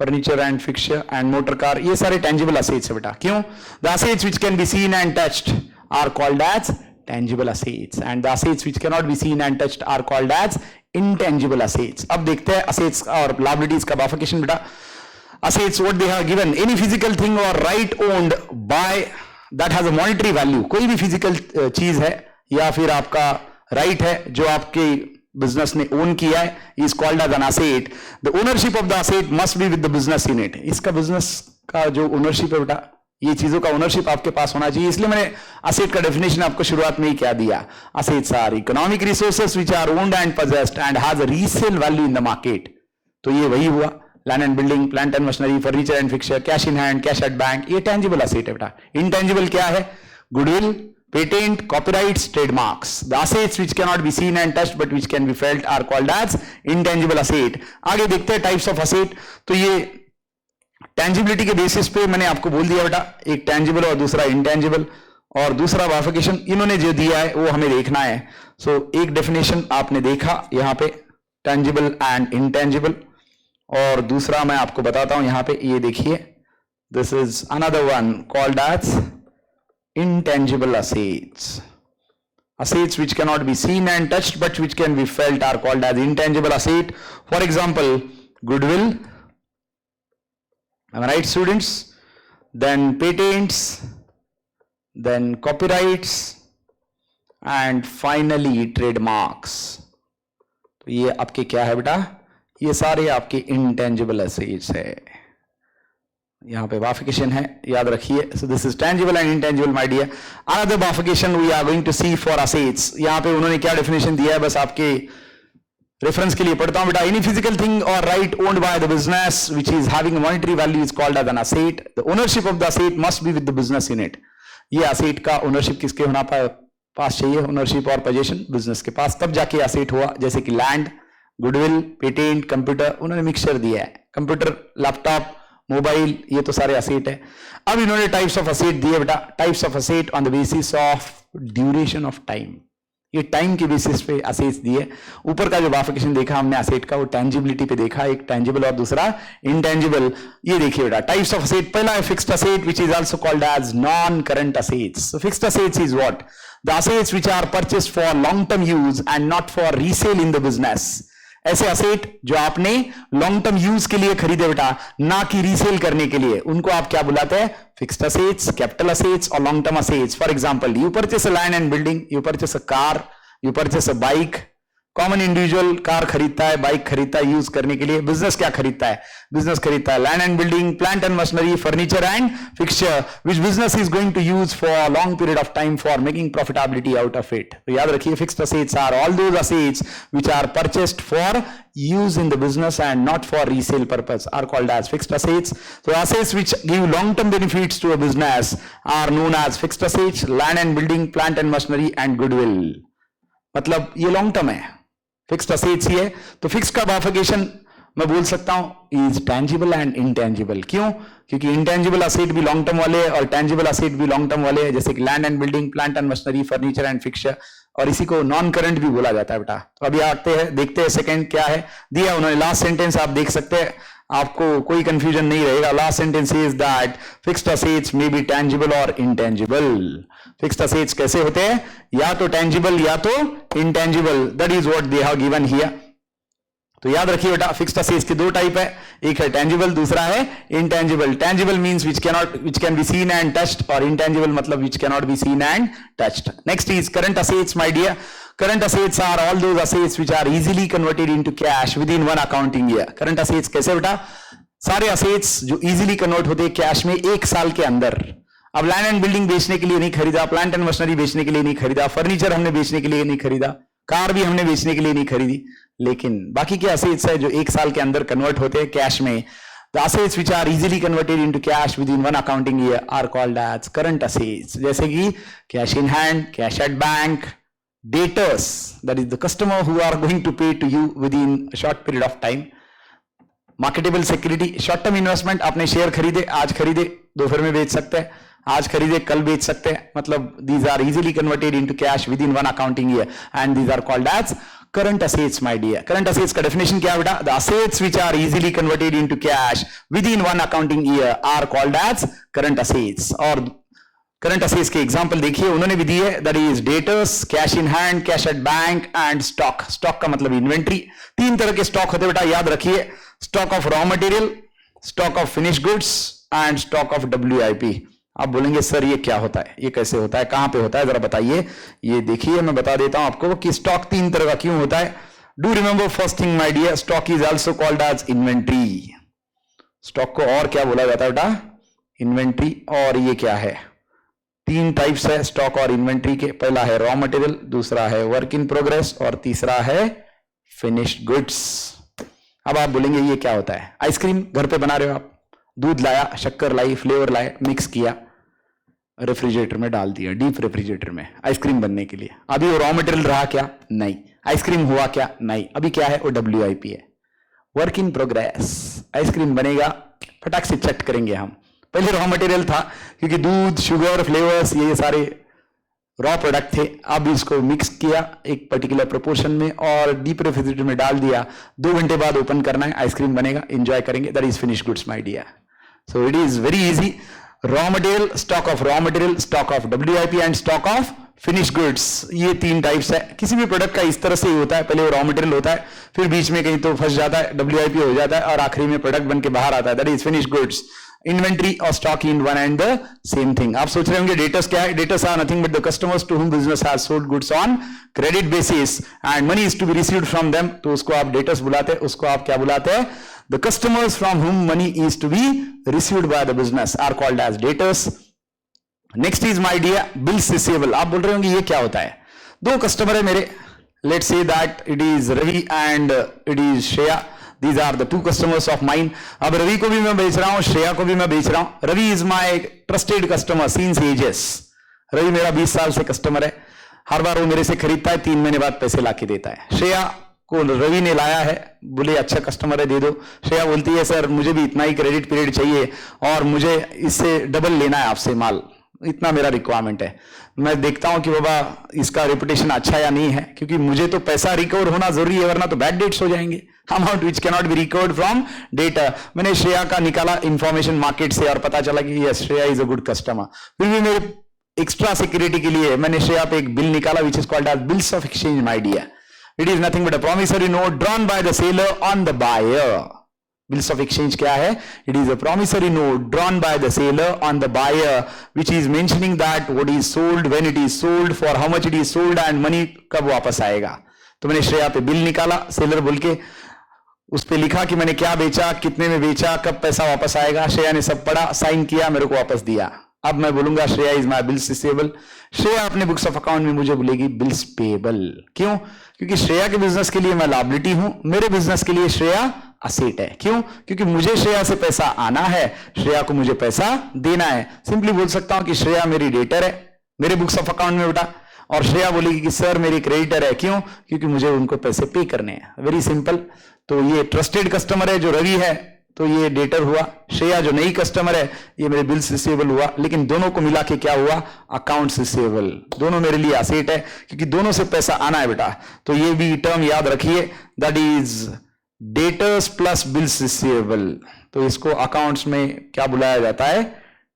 furniture and fixture and motor car, ये सारे टेंजिबल असेट्स है बेटा. क्यों? The assets which can be seen and touched are called as tangible assets and the assets which cannot be seen and touched are called as intangible assets. अब देखते हैं assets और liabilities का bifurcation बेटा. Assets what they have given, any physical thing or right owned by that has a monetary value. कोई भी physical चीज है या फिर आपका right है जो आपके बिजनेस ने ओन किया है, is called as an asset. The ownership of the asset must be with the business unit. इसका बिजनेस का जो ओनरशिप है बेटा, ये चीजों का ओनरशिप आपके पास होना चाहिए. इसलिए मैंने असेट का डेफिनेशन आपको शुरुआत में ही क्या दिया. Assets are economic resources which are owned and possessed and has a resale value in the market. तो ये वही हुआ, land and building, plant and machinery, furniture and fixture, cash in hand, cash at bank, ये टेंजिबल असेट है बेटा. इनटेंजिबल क्या है? Goodwill, patent, copyrights, trademarks. The assets which can not be seen and touched but which can be felt are called as intangible asset. आगे देखते हैं टाइप्स ऑफ असेट. तो ये टेंजिबिलिटी के बेसिस पे मैंने आपको बोल दिया बेटा, एक टेंजिबल और दूसरा इंटेंजिबल, और दूसरा बाइफिकेशन इन्होंने जो दिया है वो हमें देखना है. सो एक डेफिनेशन आपने देखा यहां पे, टेंजिबल एंड इंटेंजिबल, और दूसरा मैं आपको बताता हूं यहां पे, ये देखिए, this is another one called as intangible assets. Assets which cannot be seen and touched but which can be felt are called as intangible asset. For example, goodwill. Am I right, students? Then patents, then copyrights, and finally trademarks. तो ये आपके क्या है बेटा? ये सारे आपके intangible assets है. यहाँ पे bifurcation है, याद रखिए. So this is tangible and intangible, my dear. Another bifurcation we are going to see for assets. यहाँ पे उन्होंने क्या definition दिया है, बस आपके रेफरेंस के लिए पढ़ता हूं बेटा. एनी फिजिकल थिंग और right owned by the business which is having monetary value is called as an asset. The ownership of the asset must be with the business unit. ये असेट का ओनरशिप किसके होना पास चाहिए? ओनरशिप और पोजीशन बिजनेस के पास, तब जाके असेट हुआ. जैसे कि लैंड, गुडविल, पेटेंट, कंप्यूटर, उन्होंने मिक्सचर दिया है. कंप्यूटर, लैपटॉप, मोबाइल, ये तो सारे असेट है. अब इन्होंने टाइप्स ऑफ असेट दिए बेटा. Types of asset on the basis of duration of time. ये टाइम के बेसिस पे असेट्स दिए. ऊपर का जो बाइफिकेशन देखा हमने असेट का, वो टेंजिबिलिटी पे देखा, एक टेंजिबल और दूसरा इंटेंजिबल. ये देखिए बेटा, टाइप्स ऑफ असेट. पहला है fixed asset which is also called as non current assets. So fixed assets is what? The assets which are purchased for long term use and not for resale in the business. ऐसे असेट जो आपने लॉन्ग टर्म यूज के लिए खरीदे बेटा, ना कि रीसेल करने के लिए, उनको आप क्या बुलाते हैं? फिक्स्ड असेट्स, कैपिटल असेट्स और long term assets. For example, you purchase a land and building, you purchase a car, you purchase a bike. Common individual car खरीदता है, बाइक खरीदता है यूज करने के लिए. बिजनेस क्या खरीदता है? बिजनेस खरीदता है land and building, plant and machinery, furniture and fixture which business is going to use for long period of time for making profitability out of it. तो याद रखिए, fixed assets are all those assets which are purchased for use in the business and not for resale purpose are called as fixed assets. So assets which give long term benefits to a business are known as fixed assets. Land and building, plant and machinery and goodwill. मतलब ये लॉन्ग टर्म है, फिक्स्ड असेट्स ही है. तो फिक्स का बाइफिकेशन मैं बोल सकता हूं इज टेंजिबल एंड इंटेंजिबल. क्यों? क्योंकि इंटेंजिबल असेट भी लॉन्ग टर्म वाले हैं और टेंजिबल असेट भी लॉन्ग टर्म वाले हैं, जैसे कि land and building, plant and machinery, furniture and fixture, और इसी को नॉन करंट भी बोला जाता है बेटा. तो अभी आते हैं, देखते हैं सेकंड क्या है दिया उन्होंने. लास्ट सेंटेंस आप देख सकते हैं, आपको कोई कंफ्यूजन नहीं रहेगा. Last sentence is that fixed assets may be tangible और इंटेंजिबल. फिक्स्ड असेट्स कैसे होते हैं? या तो टेंजिबल या तो intangible. That is what they have given here. तो याद रखिए बेटा, फिक्स्ड असेट्स के दो टाइप है, एक है टेंजिबल, दूसरा है intangible. Tangible means which can be seen and touched, और इंटेंजिबल मतलब which can not be seen and touched. Next is current assets, my dear. Current assets are all those assets which are easily converted into cash within one accounting year. Current assets कैसे बेटा? सारे असेट्स जो इजीली कन्वर्ट होते हैं कैश में एक साल के अंदर. अब लैंड एंड बिल्डिंग बेचने के लिए नहीं खरीदा, प्लांट एंड मशीनरी बेचने के लिए नहीं खरीदा, फर्नीचर हमने बेचने के लिए नहीं खरीदा, कार भी हमने बेचने के लिए नहीं खरीदी, लेकिन बाकी के असेट्स है जो एक साल के अंदर कन्वर्ट होते हैं कैश में. The assets which are easily converted into cash within one accounting year are called as current assets. जैसे कि cash in hand, cash at bank, Debtors, that is the customer who are going to pay to you within a short period of time. Marketable security, short term investment, आपने शेयर खरीदे, आज खरीदे, दोपहर में बेच सकते हैं, आज खरीदे कल बेच सकते हैं, मतलब these are easily converted into cash within one accounting year and these are called as current assets, my dear. Current assets का definition क्या है बेटा? The assets which are easily converted into cash within one accounting year are called as current assets. और करंट असेट्स के एग्जांपल देखिए उन्होंने भी दी है, that is debtors, cash in hand, cash at bank and stock. Stock का मतलब इन्वेंट्री. तीन तरह के स्टॉक होते हैं बेटा, याद रखिए. Stock of raw material, stock of finish goods and stock of WIP. आप बोलेंगे सर ये क्या होता है, ये कैसे होता है, कहां पे होता है, जरा बताइए. ये देखिए मैं बता देता हूं आपको कि स्टॉक तीन तरह का क्यों होता है. Do remember first thing my dear, stock is also called as inventory. Stock को और क्या बोला जाता है बेटा? इन्वेंट्री. और ये क्या है? तीन टाइप्स है स्टॉक और इन्वेंट्री के. पहला है रॉ मटेरियल, दूसरा है वर्क इन प्रोग्रेस और तीसरा है फिनिश्ड गुड्स. अब आप बोलेंगे ये क्या होता है? आइसक्रीम घर पे बना रहे हो आप, दूध लाया, शक्कर लाई, फ्लेवर लाए, मिक्स किया, रेफ्रिजरेटर में डाल दिया, डीप रेफ्रिजरेटर में आइसक्रीम बनने के लिए. अभी वो रॉ मटेरियल रहा क्या? नहीं. आइसक्रीम हुआ क्या? नहीं. अभी क्या है? वो WIP है, वर्क इन प्रोग्रेस. आइसक्रीम बनेगा, फटाक से चट करेंगे हम. पहले रॉ मटेरियल था क्योंकि दूध, शुगर, फ्लेवर्स ये सारे रॉ प्रोडक्ट थे. अब इसको मिक्स किया एक पर्टिकुलर प्रोपोर्शन में और डीप रेफ्रिजरेटर में डाल दिया. 2 घंटे बाद ओपन करना है, आइसक्रीम बनेगा, एंजॉय करेंगे. That is finish goods my dear. So it is very easy. Raw material, stock of raw material, stock of WIP and stock of finish goods. ये तीन टाइप्स है. किसी भी प्रोडक्ट का इस तरह से ही होता है, पहले वो रॉ मटेरियल होता है, फिर बीच में कहीं तो फंस जाता है, WIP हो जाता है और आखिरी में प्रोडक्ट बन के बाहर आता है. That is finish goods. Inventory और stock in one and the same thing. आप सोच रहे होंगे डेटर्स क्या है? Debtors are nothing but the customers to whom business has sold goods on credit basis and money is to be received from them. तो उसको आप डेटर्स बुलाते हैं, उसको आप क्या बुलाते हैं? The customers from whom money is to be received by the business are called as debtors. Next is my dear bills receivable. आप बोल रहे होंगे ये क्या होता है? दो कस्टमर है मेरे, let's say that it is Ravi and it is Shreya. These are the two customers of mine. अब रवि को भी मैं बेच रहा हूं, श्रेया को भी मैं बेच रहा हूं. Ravi is my trusted customer since ages. Ravi मेरा 20 साल से कस्टमर है. हर बार वो मेरे से खरीदता है, 3 महीने बाद पैसे लाके देता है. श्रेया को रवि ने लाया है, बोले अच्छा कस्टमर है दे दो. श्रेया बोलती है सर मुझे भी इतना ही क्रेडिट पीरियड चाहिए और मुझे इससे डबल लेना है आपसे माल, इतना मेरा रिक्वायरमेंट है. मैं देखता हूं कि बाबा इसका रेपुटेशन अच्छा या नहीं है, क्योंकि मुझे तो पैसा रिकवर होना जरूरी है वरना तो बैड डेट्स हो जाएंगे. Amount which cannot be recovered from data. मैंने श्रेया का निकाला इंफॉर्मेशन मार्केट से और पता चला कि yes Shreya is a good customer. फिर भी मेरे एक्स्ट्रा सिक्योरिटी के लिए मैंने श्रेया पे एक बिल निकाला which is called as bills of exchange my dear. It is nothing but a promissory note drawn by the seller on the buyer. Bills of exchange क्या है? It is a promissory note drawn by the seller on the buyer, which is mentioning that what is sold, when it is sold, for how much it is sold and money कब वापस आएगा. तो मैंने श्रेया पे बिल निकाला, सेलर बोल के उस पे लिखा कि मैंने क्या बेचा, कितने में बेचा, कब पैसा वापस आएगा. श्रेया ने सब पढ़ा, साइन किया, मेरे को वापस दिया. अब मैं बोलूंगा Shreya is my bills receivable. Shreya अपने बुक्स ऑफ अकाउंट में मुझे बोलेगी बिल्स पेएबल. क्यों? क्योंकि श्रेया के बिजनेस के लिए मैं लायबिलिटी हूं, मेरे बिजनेस के लिए श्रेया असेट है. क्यों? क्योंकि मुझे श्रेया से पैसा आना है, श्रेया को मुझे पैसा देना है. सिंपली बोल सकता हूं कि श्रेया मेरी डेटर है मेरे बुक्स ऑफ अकाउंट में बेटा, और श्रेया बोलेगी कि सर मेरी क्रेडिटर है. क्यों? क्योंकि मुझे उनको पैसे पे करने हैं. Very simple. तो ये ट्रस्टेड कस्टमर है जो रवि है, तो ये डेटर हुआ. श्रेया जो नई कस्टमर है ये मेरे बिल्स रिसीवेबल हुआ. लेकिन दोनों को मिला के क्या हुआ? Accounts receivable. दोनों मेरे लिए असेट है क्योंकि दोनों से पैसा आना है बेटा. तो ये भी टर्म याद रखिए, that is debtors plus bills receivable. तो इसको अकाउंट्स में क्या बुलाया जाता है?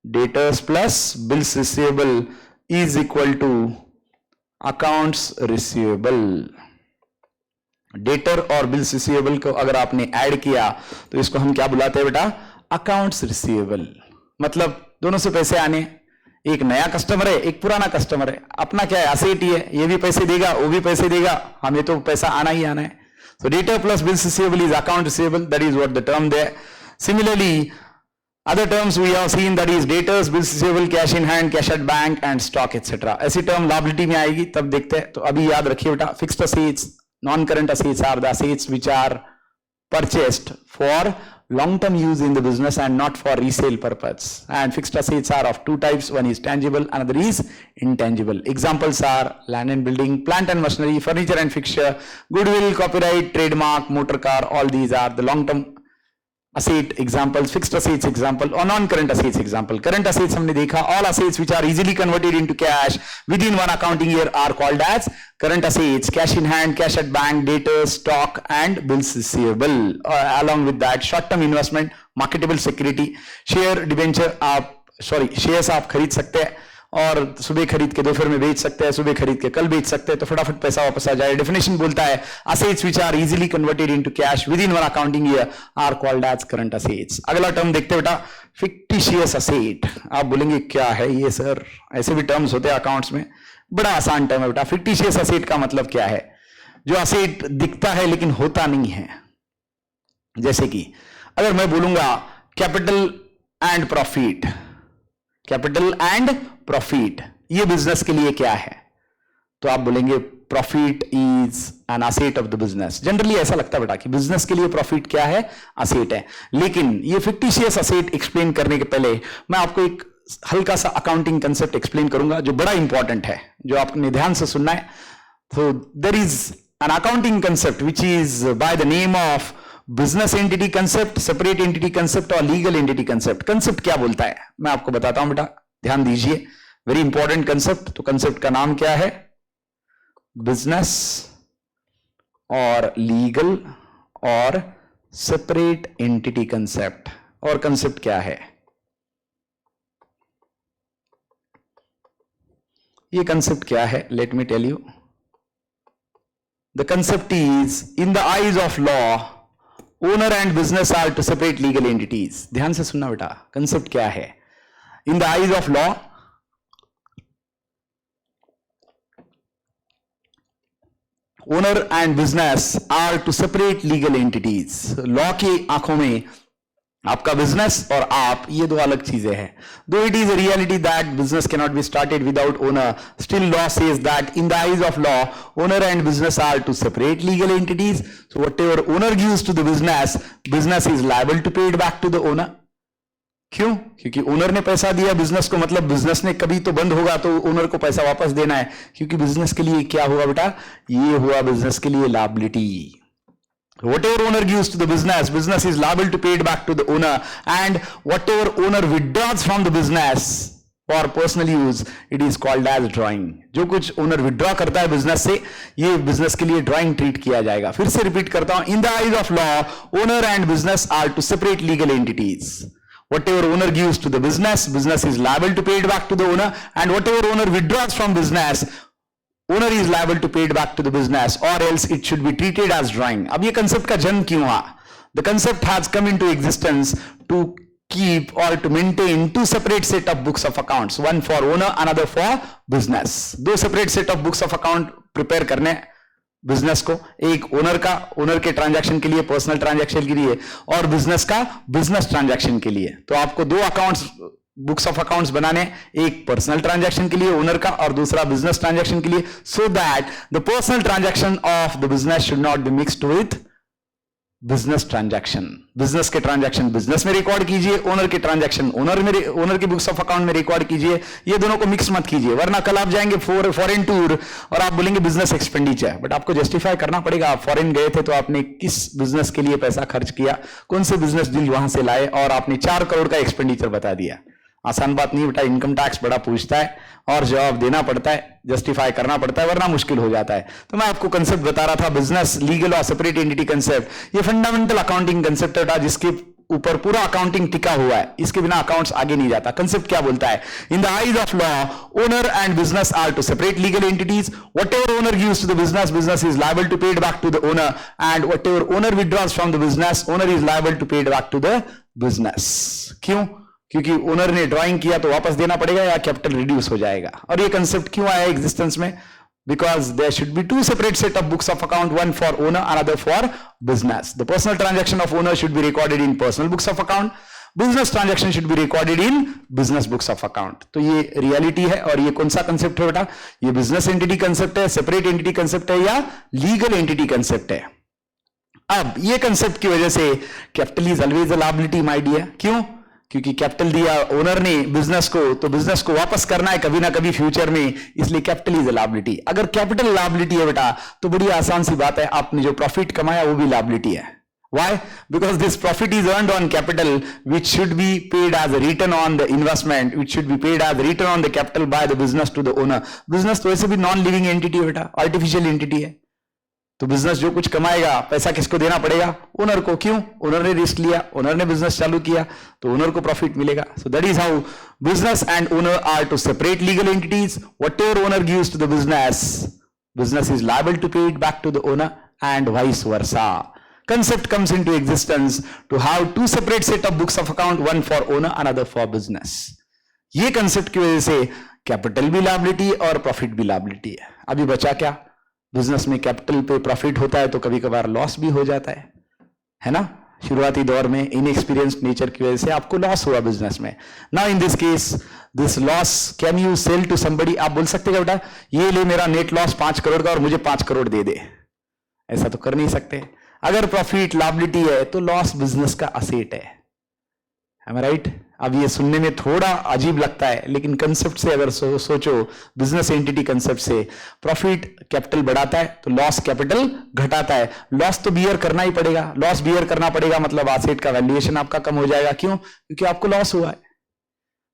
Debtors plus bills receivable is equal to accounts receivable. Debtor और बिल्स रिसीवेबल को अगर आपने ऐड किया तो इसको हम क्या बुलाते हैं बेटा? Accounts receivable. मतलब दोनों से पैसे आने. एक नया कस्टमर है, एक पुराना कस्टमर है. अपना क्या है? असेट ही है. ये भी पैसे देगा, वो भी पैसे देगा, हमें तो पैसा आना ही आना है. So debtor plus bills receivable is account receivable. That is what the term there. Similarly, other terms we have seen, that is debtors, bills receivable, cash in hand, cash at bank and stock etc. ऐसी term liability में आएगी तब देखते हैं. तो अभी याद रखिए बेटा, fixed assets, non-current assets are the assets which are purchased for long term use in the business and not for resale purpose. And fixed assets are of two types. One is tangible, another is intangible. Examples are land and building, plant and machinery, furniture and fixture, goodwill, copyright, trademark, motor car. All these are the long term asset examples. Fixed assets example or non-current assets example. Current assets हमने देखा, all assets which are easily converted into cash within one accounting year are called as current assets. Cash in hand, cash at bank, debtors, stock and bills receivable. Along with that, short-term investment, marketable security, share, debenture shares आप खरीद सकते हैं और सुबह खरीद के दोपहर में बेच सकते हैं, सुबह खरीद के कल बेच सकते हैं, तो फटाफट पैसा वापस आ जाए. डेफिनेशन बोलता है assets which are easily converted into cash within one accounting year are called as current assets. अगला टर्म देखते हैं बेटा, fictitious asset. आप बोलेंगे क्या है ये सर, ऐसे भी टर्म्स होते हैं अकाउंट्स में. बड़ा आसान टर्म है बेटा. fictitious asset का मतलब क्या है? जो असेट दिखता है लेकिन होता नहीं है. जैसे कि अगर मैं बोलूंगा capital and profit, capital and profit, ये बिजनेस के लिए क्या है? तो आप बोलेंगे profit is an asset of the business. Generally ऐसा लगता है बेटा कि बिजनेस के लिए प्रॉफिट क्या है? असेट है. लेकिन ये फिक्टिशियस असेट एक्सप्लेन करने के पहले मैं आपको एक हल्का सा अकाउंटिंग कंसेप्ट एक्सप्लेन करूंगा जो बड़ा इंपॉर्टेंट है, जो आपने ध्यान से सुनना है. तो there is an accounting concept which is by the name of business entity concept, separate entity concept और लीगल एंटिटी कंसेप्ट. कंसेप्ट क्या बोलता है मैं आपको बताता हूं बेटा, ध्यान दीजिए. Very important concept. तो कंसेप्ट का नाम क्या है? बिजनेस और लीगल और सेपरेट एंटिटी कंसेप्ट. और कंसेप्ट क्या है? ये कंसेप्ट क्या है? Let me tell you. The concept is in the eyes of law owner and business are two separate legal entities. ध्यान से सुनना बेटा, कंसेप्ट क्या है? In the eyes of law owner and business are two separate legal entities. Law की आंखों में आपका बिजनेस और आप, ये दो अलग चीजें हैं. Though it is a reality that business can not be started without owner, still law says that in the eyes of law owner and business are two separate legal entities. So whatever owner gives to the business, business is liable to pay it back to the owner. क्यों? क्योंकि ओनर ने पैसा दिया बिजनेस को, मतलब बिजनेस ने कभी तो बंद होगा तो ओनर को पैसा वापस देना है. क्योंकि बिजनेस के लिए क्या हुआ बेटा? ये हुआ बिजनेस के लिए liability. Whatever owner gives to the business, business is liable to pay it back to the owner, and whatever owner withdraws from the business for personal use, it is called as drawing. जो कुछ ओनर विड्रॉ करता है बिजनेस से, ये बिजनेस के लिए ड्राइंग ट्रीट किया जाएगा. फिर से रिपीट करता हूं, in the eyes of law owner and business are two separate legal entities. Whatever owner gives to the business, business is liable to pay it back to the owner, and whatever owner withdraws from business, owner is liable to pay it back to the business, or else it should be treated as drawing. अब ये कंसेप्ट का जन्म क्यों हुआ? The concept has come into existence to keep or to maintain two separate set of books of accounts, one for owner, another for business. दो separate set of books of account prepare करने बिजनेस को, एक ओनर का, ओनर के ट्रांजैक्शन के लिए, पर्सनल ट्रांजैक्शन के लिए, और बिजनेस का, बिजनेस ट्रांजैक्शन के लिए. तो आपको दो अकाउंट्स, बुक्स ऑफ अकाउंट्स बनाने, एक पर्सनल ट्रांजैक्शन के लिए ओनर का और दूसरा बिजनेस ट्रांजैक्शन के लिए, so that the personal transaction of the business should not be mixed with business transaction. Business के ट्रांजैक्शन बिजनेस में रिकॉर्ड कीजिए, ओनर के ट्रांजैक्शन ओनर के बुक्स ऑफ अकाउंट में रिकॉर्ड कीजिए. ये दोनों को मिक्स मत कीजिए, वरना कल आप जाएंगे फॉरेन टूर और आप बोलेंगे बिजनेस एक्सपेंडिचर, बट आपको जस्टिफाई करना पड़ेगा. आप फॉरेन गए थे तो आपने किस बिजनेस के लिए पैसा खर्च किया, कौन से बिजनेस डील वहां से लाए, और आपने 4 करोड़ का एक्सपेंडिचर बता दिया. आसान बात नहीं बेटा. इनकम टैक्स बड़ा पूछता है और जवाब देना पड़ता है, जस्टिफाई करना पड़ता है, वरना मुश्किल हो जाता है. तो मैं आपको कंसेप्ट बता रहा था, बिजनेस, लीगल और सेपरेट एंटिटी कंसेप्ट. ये फंडामेंटल अकाउंटिंग कंसेप्ट है जिसके ऊपर पूरा अकाउंटिंग टिका हुआ है. इसके बिना अकाउंट्स आगे नहीं जाता. कंसेप्ट क्या बोलता है? In the eyes of law owner and business are two separate legal entities. Whatever owner gives to the business, business is liable to pay it back to the owner, and whatever owner withdraws from the business, owner is liable to pay it back to the business. क्यों? क्योंकि ओनर ने ड्राइंग किया तो वापस देना पड़ेगा या कैपिटल रिड्यूस हो जाएगा. और ये कंसेप्ट क्यों आया एग्जिस्टेंस में? because there should be two separate set of books of account, one for owner, another for business. The personal transaction of owner should be recorded in personal books of account. Business transaction should be recorded in business books of account. तो ये रियलिटी है. और ये कौन सा कंसेप्ट है बेटा? ये बिजनेस एंटिटी कंसेप्ट है, सेपरेट एंटिटी कंसेप्ट है, या लीगल एंटिटी कंसेप्ट है? अब ये कंसेप्ट की वजह से capital is always a liability my dear. क्यों? क्योंकि कैपिटल दिया ओनर ने बिजनेस को, तो बिजनेस को वापस करना है कभी ना कभी फ्यूचर में, इसलिए कैपिटल इज अ लायबिलिटी. अगर कैपिटल लायबिलिटी है बेटा तो बड़ी आसान सी बात है, आपने जो प्रॉफिट कमाया वो भी लायबिलिटी है. Why? Because this profit is earned on capital, which should be paid as a return on the investment, which should be paid as a return on the capital by the business to the owner. Business तो वैसे भी नॉन लिविंग एंटिटी है बेटा, आर्टिफिशियल एंटिटी है. तो बिजनेस जो कुछ कमाएगा पैसा किसको देना पड़ेगा? ओनर को. क्यों? ओनर ने रिस्क लिया, ओनर ने बिजनेस चालू किया, तो ओनर को प्रॉफिट मिलेगा. So that is how business and owner are two separate legal entities. Whatever owner gives to the business, business is liable to pay it back to the owner and vice versa. Concept comes into existence to have two separate set of books of account, one for owner, another for business. ये कंसेप्ट की वजह से कैपिटल भी लायबिलिटी और प्रॉफिट भी लायबिलिटी है. अभी बचा क्या? बिजनेस में कैपिटल पे प्रॉफिट होता है तो कभी कभार लॉस भी हो जाता है ना? शुरुआती दौर में इनएक्सपीरियंस्ड नेचर की वजह से आपको लॉस हुआ बिजनेस में. Now in this case this loss can you sell to somebody. आप बोल सकते हैं बेटा ये ले मेरा नेट लॉस 5 करोड़ का और मुझे 5 करोड़ दे दे. ऐसा तो कर नहीं सकते. अगर प्रॉफिट लायबिलिटी है तो लॉस बिजनेस का असेट है. Am I right? अब ये सुनने में थोड़ा अजीब लगता है, लेकिन कंसेप्ट से अगर सोचो, बिजनेस एंटिटी कंसेप्ट से, प्रॉफिट कैपिटल बढ़ाता है तो लॉस कैपिटल घटाता है. लॉस तो बियर करना ही पड़ेगा. लॉस बियर करना पड़ेगा मतलब एसेट का वैल्यूएशन आपका कम हो जाएगा. क्यों? क्योंकि आपको लॉस हुआ है.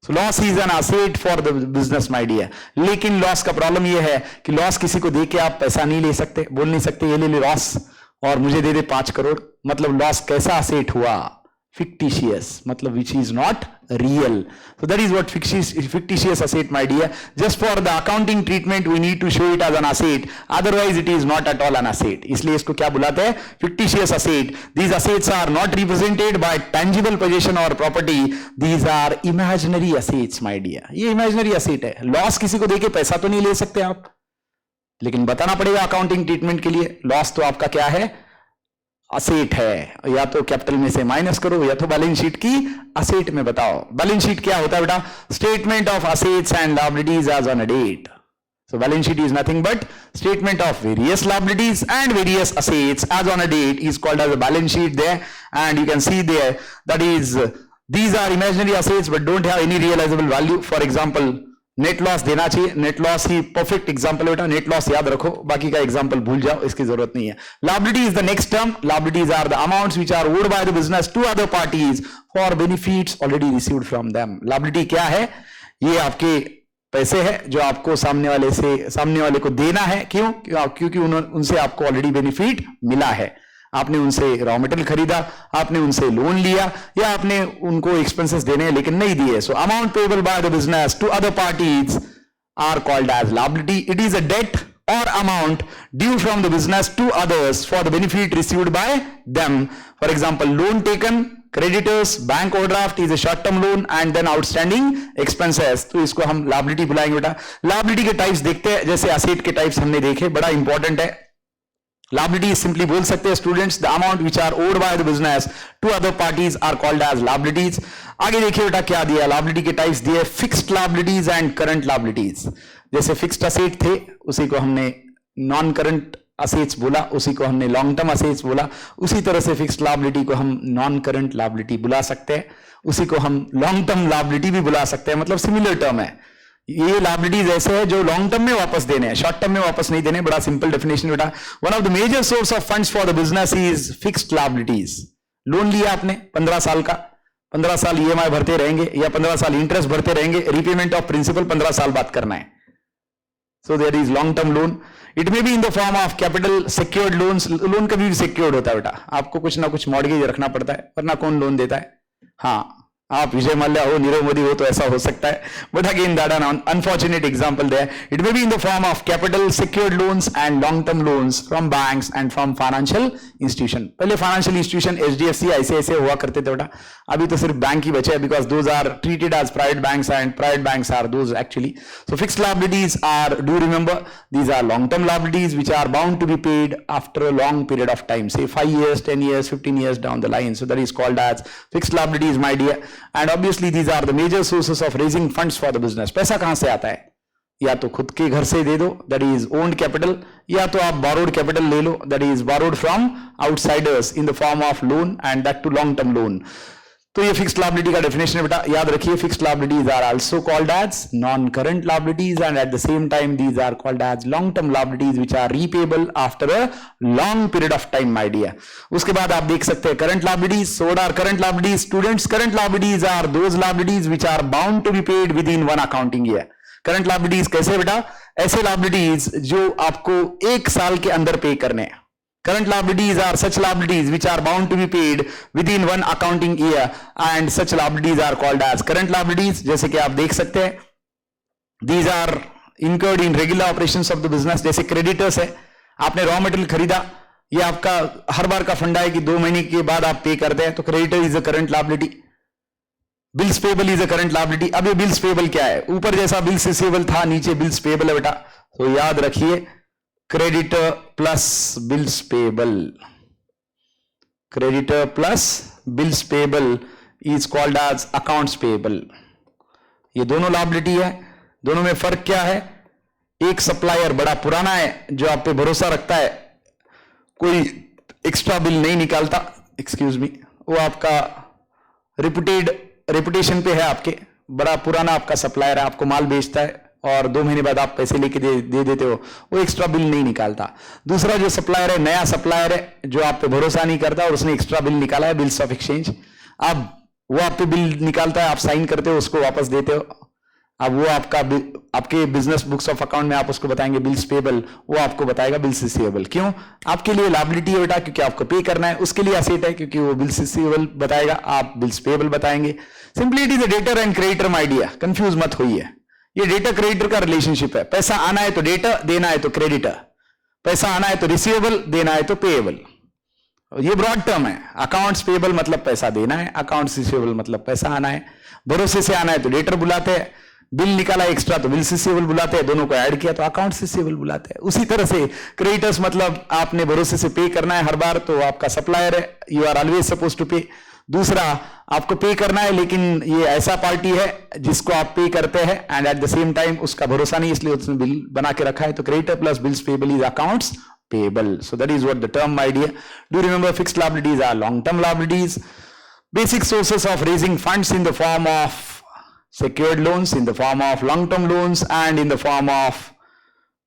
So loss is an asset for the business my dear. लेकिन लॉस का प्रॉब्लम ये है कि लॉस किसी को दे के आप पैसा नहीं ले सकते. बोल नहीं सकते ये ले लॉस और मुझे दे दे 5 करोड़. मतलब लॉस कैसा असेट हुआ? fictitious, मतलब which is not real. So that is what fictitious asset my dear. Just for the accounting treatment we need to show it as an asset, otherwise it is not at all an asset. इसलिए इसको क्या बुलाते हैं? fictitious asset. These assets are not represented by tangible possession or property. These are imaginary assets my dear. ये imaginary asset है. लॉस किसी को देके पैसा तो नहीं ले सकते आप, लेकिन बताना पड़ेगा अकाउंटिंग ट्रीटमेंट के लिए. लॉस तो आपका क्या है? असेट है. या तो कैपिटल में से माइनस करो या तो बैलेंस शीट की असेट में बताओ. बैलेंस शीट क्या होता है बेटा? Statement of assets and liabilities as on a date. So balance sheet is nothing but statement of various liabilities and various assets as on a date is called as a balance sheet there, and you can see there that is these are imaginary assets but don't have any realizable value. For example, net loss देना चाहिए. नेट लॉस ही परफेक्ट एग्जांपल बेटा. नेट लॉस याद रखो, बाकी का एग्जांपल भूल जाओ, इसकी जरूरत नहीं है. Liability is the next term. Liabilities are the amounts which are owed by the business to other parties for benefits already received from them. Liability क्या है? ये आपके पैसे है जो आपको सामने वाले को देना है. क्यों? क्योंकि उनसे आपको ऑलरेडी बेनिफिट मिला है. आपने उनसे रॉ मटेरियल खरीदा, आपने उनसे लोन लिया, या आपने उनको एक्सपेंसेस देने हैं लेकिन नहीं दिए. So amount payable by the business to other parties are called as liability. It is a debt or amount due from the business to others for the benefit received by them. For example, loan taken, creditors, bank overdraft is a short term loan and then outstanding expenses. तो इसको हम liability बुलाएंगे बेटा. liability के टाइप्स देखते हैं, जैसे asset के टाइप्स हमने देखे, बड़ा इंपॉर्टेंट है. liability सिंपली बोल सकते हैं students, the amount which are owed by the business to other parties are called as liabilities. आगे देखिए बेटा क्या दिया. liability के टाइप्स दिए fixed liabilities and current liabilities. जैसे फिक्स्ड असेट थे उसी को हमने नॉन करंट असेट्स बोला, उसी को हमने लॉन्ग टर्म असेट्स बोला. उसी तरह से फिक्स्ड लायबिलिटी को हम नॉन करंट लायबिलिटी बुला सकते हैं, उसी को हम लॉन्ग टर्म लायबिलिटी भी बुला सकते हैं. मतलब सिमिलर टर्म है. ये लायबिलिटीज ऐसे है जो लॉन्ग टर्म में वापस देने हैं, शॉर्ट टर्म में वापस नहीं देने. बड़ा सिंपल डेफिनेशन बेटा. One of the major source of funds for the business is fixed liabilities. Loan लिया आपने 15 साल का, 15 साल ईएमआई भरते रहेंगे या 15 साल इंटरेस्ट भरते रहेंगे. रिपेमेंट ऑफ प्रिंसिपल 15 साल बाद करना है. So there is long term loan. It may be in the form of capital secured loans. Loan कभी भी secured होता है बेटा. आपको कुछ ना कुछ मॉर्गेज रखना पड़ता है, वरना कौन लोन देता है? हाँ, आप विजय माल्या हो, नीरव मोदी हो तो ऐसा हो सकता है. But again that an unfortunate example there. It may be in the form of capital secured loans and long term loans from banks and from financial institution. पहले financial institution HDFC ऐसे हुआ करते थे बेटा. अभी तो सिर्फ बैंक ही बचे, because those are treated as private banks and private banks are those actually. So fixed liabilities are, do you remember, these are long term liabilities which are bound to be paid after a long period of time, say 5 years, 10 years, 15 years down the line. So that is called as fixed liabilities my dear. And obviously these are the major sources of raising funds for the business. पैसा कहां से आता है? या तो खुद के घर से दे दो, दैट इज ओन्ड कैपिटल, या तो आप बोरोड कैपिटल ले लो, that is borrowed from outsiders in the form of loan and that too long term loan. तो ये फिक्स्ड लायबिलिटी का डेफिनेशन है बेटा, याद रखिए। Fixed liabilities are also called as non current liabilities and at the same time these are called as long term liabilities which are repayable after a long period of time, my dear. उसके बाद आप देख सकते हैं current liabilities. So what are current liabilities students? Current liabilities are those liabilities which are bound to be paid within one accounting year. Current liabilities कैसे बेटा? ऐसे लायबिलिटीज जो आपको एक साल के अंदर पे करने हैं। Current liabilities are such liabilities which are bound to be paid within one accounting year and such liabilities are called as current liabilities। जैसे कि आप देख सकते हैं, these are incurred in regular operations of the business। जैसे creditors है, आपने रॉ मटेरियल खरीदा, ये आपका हर बार का फंडा है कि 2 महीने के बाद आप पे करते हैं, तो creditor is a current liability। Bills payable is a current liability. अब ये बिल्स पेबल क्या है? ऊपर जैसा बिल्स रिसीवेबल था, नीचे बिल्स पेबल है बेटा। तो याद रखिए, creditor plus bills payable, creditor plus bills payable is called as accounts payable. ये दोनों लायबिलिटी है, दोनों में फर्क क्या है? एक सप्लायर बड़ा पुराना है जो आप पे भरोसा रखता है, कोई एक्स्ट्रा बिल नहीं निकालता, एक्सक्यूज मी, वो आपका रेपुटेशन पे है, आपके बड़ा पुराना आपका सप्लायर है, आपको माल बेचता है और 2 महीने बाद आप पैसे लेके दे देते हो, वो एक्स्ट्रा बिल नहीं निकालता। दूसरा जो सप्लायर है, नया सप्लायर है जो आप पे भरोसा नहीं करता और उसने एक्स्ट्रा बिल निकाला है, बिल्स ऑफ एक्सचेंज। अब वो आप पे बिल निकालता है, आप साइन करते हो, उसको वापस देते हो। अब वो आपके बिजनेस बुक्स ऑफ अकाउंट में आप उसको बताएंगे बिल्स पेबल, वो आपको बताएगा बिल्स रिसीवेबल। क्यों? आपके लिए लायबिलिटी है बेटा, क्योंकि आपको पे करना है, उसके लिए एसेट है क्योंकि वो बिल्स रिसीवेबल बताएगा, आप बिल्स पेबल बताएंगे। Simply it is a debtor and creditor my dear, confuse मत होइए। ये डेटर क्रेडिटर का रिलेशनशिप है। पैसा आना है तो डेटर, देना है तो क्रेडिटर। पैसा आना है तो रिसीवेबल, देना है तो पेएबल। ये ब्रॉड टर्म है। अकाउंट्स पेएबल मतलब पैसा देना है, अकाउंट्स रिसीवेबल मतलब पैसा आना है। भरोसे से आना है तो डेटर बुलाते हैं, बिल निकाला एक्स्ट्रा तो बिल्स रिसीवेबल बुलाते हैं, दोनों को ऐड किया तो अकाउंट्स रिसीवेबल बुलाते हैं। उसी तरह से क्रेडिटर्स मतलब आपने भरोसे से पे करना है हर बार, तो आपका सप्लायर है, you are always suppose to pay. दूसरा, आपको पे करना है लेकिन ये ऐसा पार्टी है जिसको आप पे करते हैं and at the same time उसका भरोसा नहीं, इसलिए उसने बिल बना के रखा है, तो creditor plus bills payable is accounts payable. So that is what the term, my dear. Do remember fixed liabilities are long term liabilities, basic sources of raising funds in the form of secured loans, in the form of long-term loans, and in the form of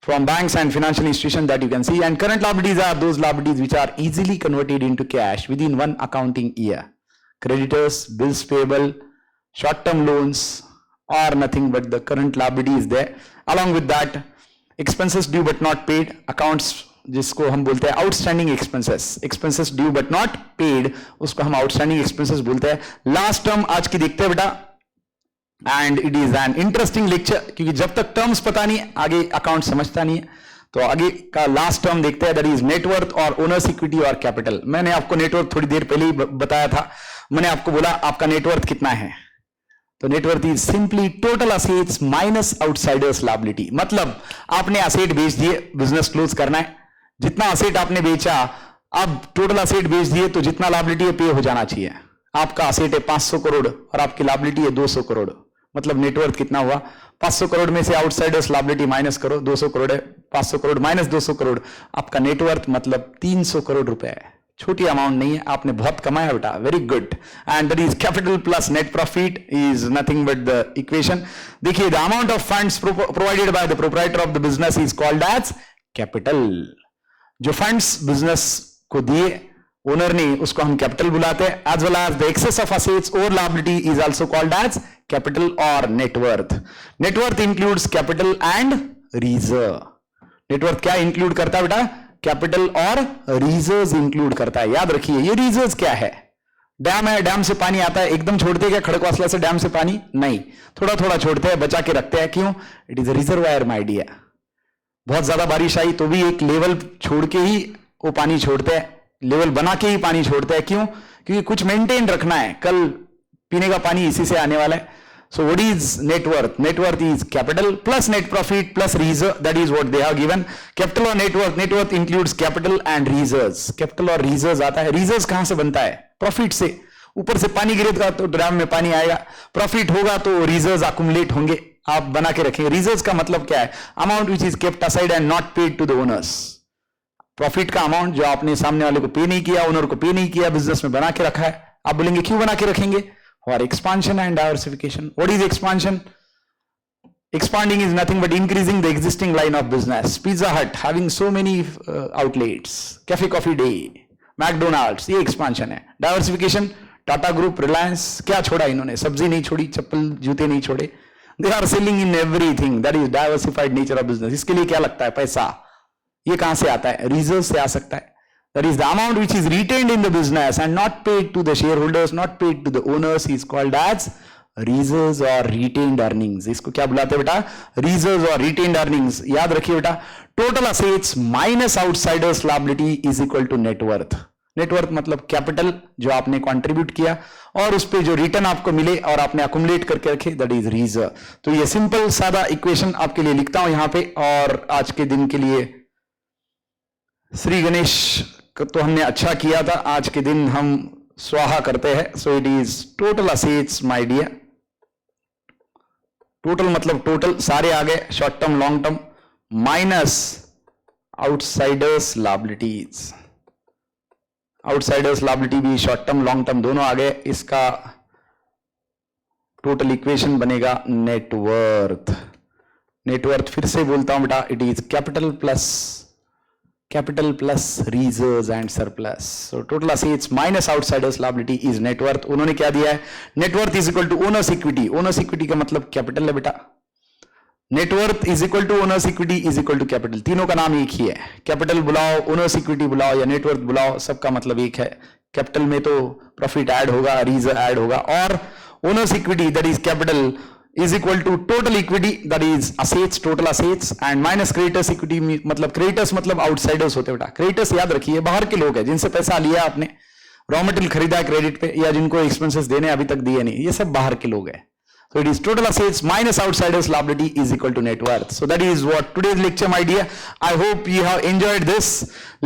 from banks and financial institutions that you can see. And current liabilities are those liabilities which are easily converted into cash within one accounting year. Creditors, bills payable, short-term loans, or nothing but the current liability is there. Along with that, expenses due but not paid, accounts जिसको हम बोलते हैं outstanding expenses due but not paid, उसको हम आउटस्टैंडिंग एक्सपेंसेस बोलते हैं। लास्ट टर्म आज की देखते हैं बेटा, and it is an interesting lecture, क्योंकि जब तक टर्म्स पता नहीं आगे अकाउंट समझता नहीं है। तो आगे का लास्ट टर्म देखते हैं, दैट इज नेटवर्थ और ओनर्स इक्विटी और कैपिटल। मैंने आपको नेटवर्थ थोड़ी देर पहले ही बताया था, मैंने आपको बोला आपका नेटवर्थ कितना है, तो net worth is simply total assets minus outsiders liability. मतलब आपने असेट बेच दिए, बिजनेस क्लोज करना है, जितना असेट आपने बेचा, अब टोटल असेट बेच दिए तो जितना लायबिलिटी है पे हो जाना चाहिए। आपका असेट है 500 करोड़ और आपकी लायबिलिटी है 200 करोड़, मतलब नेटवर्थ कितना हुआ? 500 करोड़ में से आउटसाइडर्स लायबिलिटी माइनस करो, 200 करोड़ है, 500 करोड़ माइनस 200 करोड़, आपका नेटवर्थ मतलब 300 करोड़ रुपए है। छोटी अमाउंट नहीं है, आपने बहुत कमाया बेटा, very good. And that is capital plus net profit is nothing but the equation. देखिए, the amount of funds provided by the proprietor of the business is called as capital. जो फंड्स बिजनेस को दिए ओनर ने, उसको हम कैपिटल बुलाते हैं। As well as the excess of assets और liability is also called as capital और net worth. Net worth includes capital and reserve. Net worth क्या इंक्लूड करता है बेटा? कैपिटल और रिजर्व्स इंक्लूड करता है। याद रखिए, ये रिजर्व्स क्या है? डैम है, डैम से पानी आता है, एकदम छोड़ते क्या खड़कवासला से डैम से पानी? नहीं, थोड़ा थोड़ा छोड़ते हैं, बचा के रखते हैं। क्यों? It is a reservoir my dear. बहुत ज्यादा बारिश आई तो भी एक लेवल छोड़ के ही वो पानी छोड़ते हैं, लेवल बना के ही पानी छोड़ते हैं। क्यों? क्योंकि कुछ मेंटेन रखना है, कल पीने का पानी इसी से आने वाला है। So what is net worth? Net worth is capital plus net profit plus reserve, that is what they have given. Capital और net worth, net worth includes capital and reserves. Capital और रिजर्व्स आता है। रिजर्व्स कहां से बनता है? प्रॉफिट से। ऊपर से पानी गिरेगा तो डैम में पानी आएगा, प्रॉफिट होगा तो रिजर्व्स अक्युमुलेट होंगे। आप बना के रखेंगे। रिजर्व्स का मतलब क्या है? Amount which is kept aside and not paid to the owners. Profit का अमाउंट जो आपने सामने वाले को पे नहीं किया, ओनर को पे नहीं किया, बिजनेस में बना के रखा है। आप बोलेंगे क्यों बना के रखेंगे? For expansion and diversification. What is expansion? Expanding is nothing but increasing the existing line of business. Pizza Hut having so many outlets, Cafe Coffee Day, McDonald's, ये expansion है। Diversification, Tata Group, Reliance, क्या छोड़ा इन्होंने? सब्जी नहीं छोड़ी, चप्पल जूते नहीं छोड़े। They are selling in everything. That is diversified nature of business. इसके लिए क्या लगता है? पैसा। ये कहां से आता है? Reserve से आ सकता है। That is the amount which is retained in the business and not paid to the shareholders, not paid to the owners is called as reserves और रिटेन्ड अर्निंग्स। इसको क्या बुलाते हैं बेटा? रिजर्व्स और रिटेन्ड अर्निंग्स। याद रखिए बेटा, total assets minus outsiders liability is equal to net worth. Net worth मतलब कैपिटल जो आपने कंट्रीब्यूट किया और उस पे जो रिटर्न आपको मिले और आपने अकुमुलेट करके रखे, दैट इज रिजर्व। तो ये सिंपल सादा इक्वेशन आपके लिए लिखता हूं यहां पे। और आज के दिन के लिए श्री गणेश तो हमने अच्छा किया था, आज के दिन हम स्वाहा करते हैं। So it is total assets my dear. Total मतलब टोटल सारे आ गए, short term long term, minus outsiders liabilities. Outsiders liability भी शॉर्ट टर्म लॉन्ग टर्म दोनों आ गए। इसका टोटल इक्वेशन बनेगा नेटवर्थ। नेटवर्थ फिर से बोलता हूं बेटा, it is capital plus reserves and surplus. So total assets minus outsiders liability is net worth. उन्होंने क्या दिया है? Net worth is equal to owners equity. Owners equity का मतलब कैपिटल है बेटा। Net worth is equal to owners equity is equal to capital. तीनों का नाम एक ही है। कैपिटल बुलाओ, ओनर्स इक्विटी बुलाओ या नेटवर्थ बुलाओ, सबका मतलब एक है। कैपिटल में तो प्रॉफिट ऐड होगा, रिजर्व ऐड होगा, और owners equity that is capital is equal to total equity that is assets, total assets and minus creditors equity। मतलब creditors मतलब outsiders होते हैं बेटा। creditors याद रखिए बाहर के लोग हैं जिनसे पैसा लिया आपने, रॉ मटेरियल खरीदा है क्रेडिट पे, या जिनको एक्सपेंसेस देने अभी तक दिए नहीं, ये सब बाहर के लोग हैं। So it is total assets minus outsiders liability is equal to net worth. So that is what today's lecture, my dear. I hope you have enjoyed this.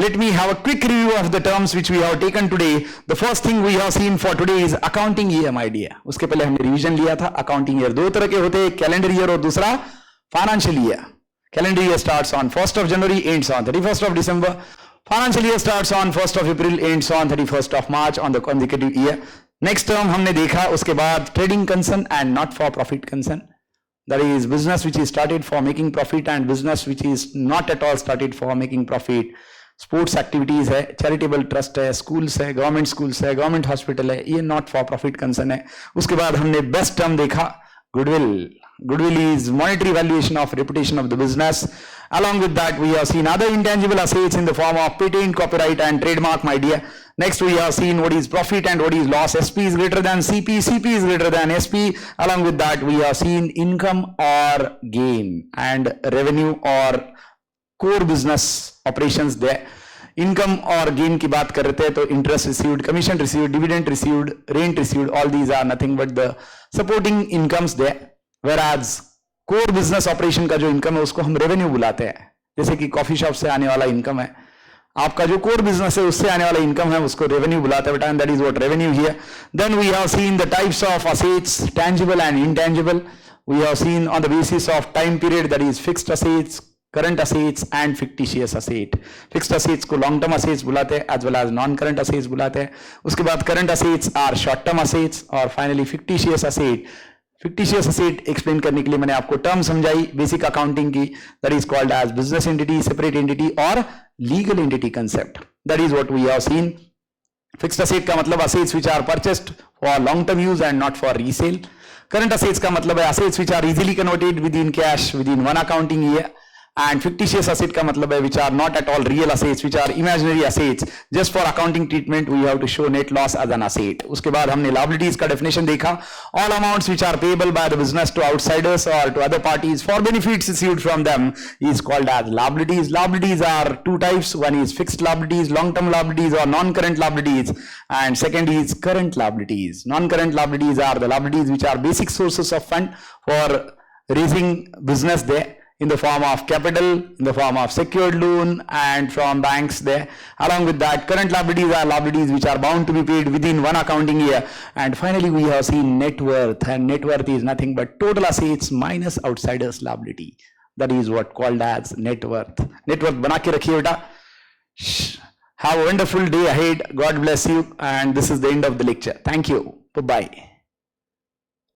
Let me have a quick review of the terms which we have taken today. The first thing we have seen for today is accounting year, my dear. उसके पहले हमने रिवीजन लिया था। अकाउंटिंग ईयर दो तरह के होते हैं, कैलेंडर ईयर और दूसरा financial year. Calendar year starts on 1st of January, ends on 31st of December. Financial year starts on 1st of April, ends on 31st of March on the consecutive year. Next term हमने देखा, उसके बाद trading concern and not for profit concern. That is business which is started for making profit and business which is not at all started for making profit. Sports activities है, चैरिटेबल ट्रस्ट है, स्कूल्स है, गवर्नमेंट स्कूल्स है, गवर्नमेंट हॉस्पिटल है, ये नॉट फॉर प्रॉफिट कंसर्न है। उसके बाद हमने बेस्ट टर्म देखा, goodwill. Goodwill is monetary valuation of reputation of the business. Along with that, we have seen other intangible assets in the form of patent, copyright, and trademark, my dear. Next, we have seen what is profit and what is loss. SP is greater than CP, CP is greater than SP. Along with that, we have seen income or gain and revenue or core business operations there. Income और गेन की बात कर रहे थे तो interest received, commission received, dividend received, rent received, all these are nothing but the supporting incomes there. Whereas core business operation का जो इनकम है उसको हम रेवेन्यू बुलाते हैं। जैसे कि कॉफी शॉप से आने वाला इनकम है, आपका जो कोर बिजनेस है उससे आने वाला इनकम है, उसको रेवेन्यू बुलाते हैं बेटा, and that is what revenue here. Then we have seen the types of assets, tangible and intangible. We have seen on the basis of time period, that is fixed assets, current assets and fictitious asset. Fixed assets को लॉन्ग टर्म असेट्स बुलाते हैं as well as non current assets बुलाते हैं। उसके बाद current assets are short term assets, और finally fictitious asset. Fictitious asset explain करने के लिए मैंने आपको टर्म समझाई बेसिक अकाउंटिंग की, that is called as business entity, separate entity और legal entity concept. That is what we have seen. Fixed asset का मतलब assets which are purchased for long term use and not for resale. Current assets का मतलब है assets which are easily converted within cash within one accounting year. And fictitious asset का मतलब है which are not at all real assets, which are imaginary assets, just for accounting treatment we have to show net loss as an asset. उसके बाद हमने लायबिलिटीज का डेफिनेशन देखा, all amounts which are payable by the business to outsiders और to other parties for benefits received from them is called as liabilities. Liabilities are two types, one is fixed liabilities, long term liabilities और non current liabilities, and second is current liabilities. Non current liabilities are the liabilities which are basic sources of fund for raising business there. in the form of capital, in the form of secured loan, and from banks there. Along with that, current liabilities are liabilities which are bound to be paid within one accounting year. And finally, we have seen net worth, and net worth is nothing but total assets minus outsiders liability. That is what called as net worth. Net worth bana ke rakhiye beta. Have a wonderful day ahead. God bless you. And this is the end of the lecture. Thank you. Bye-bye.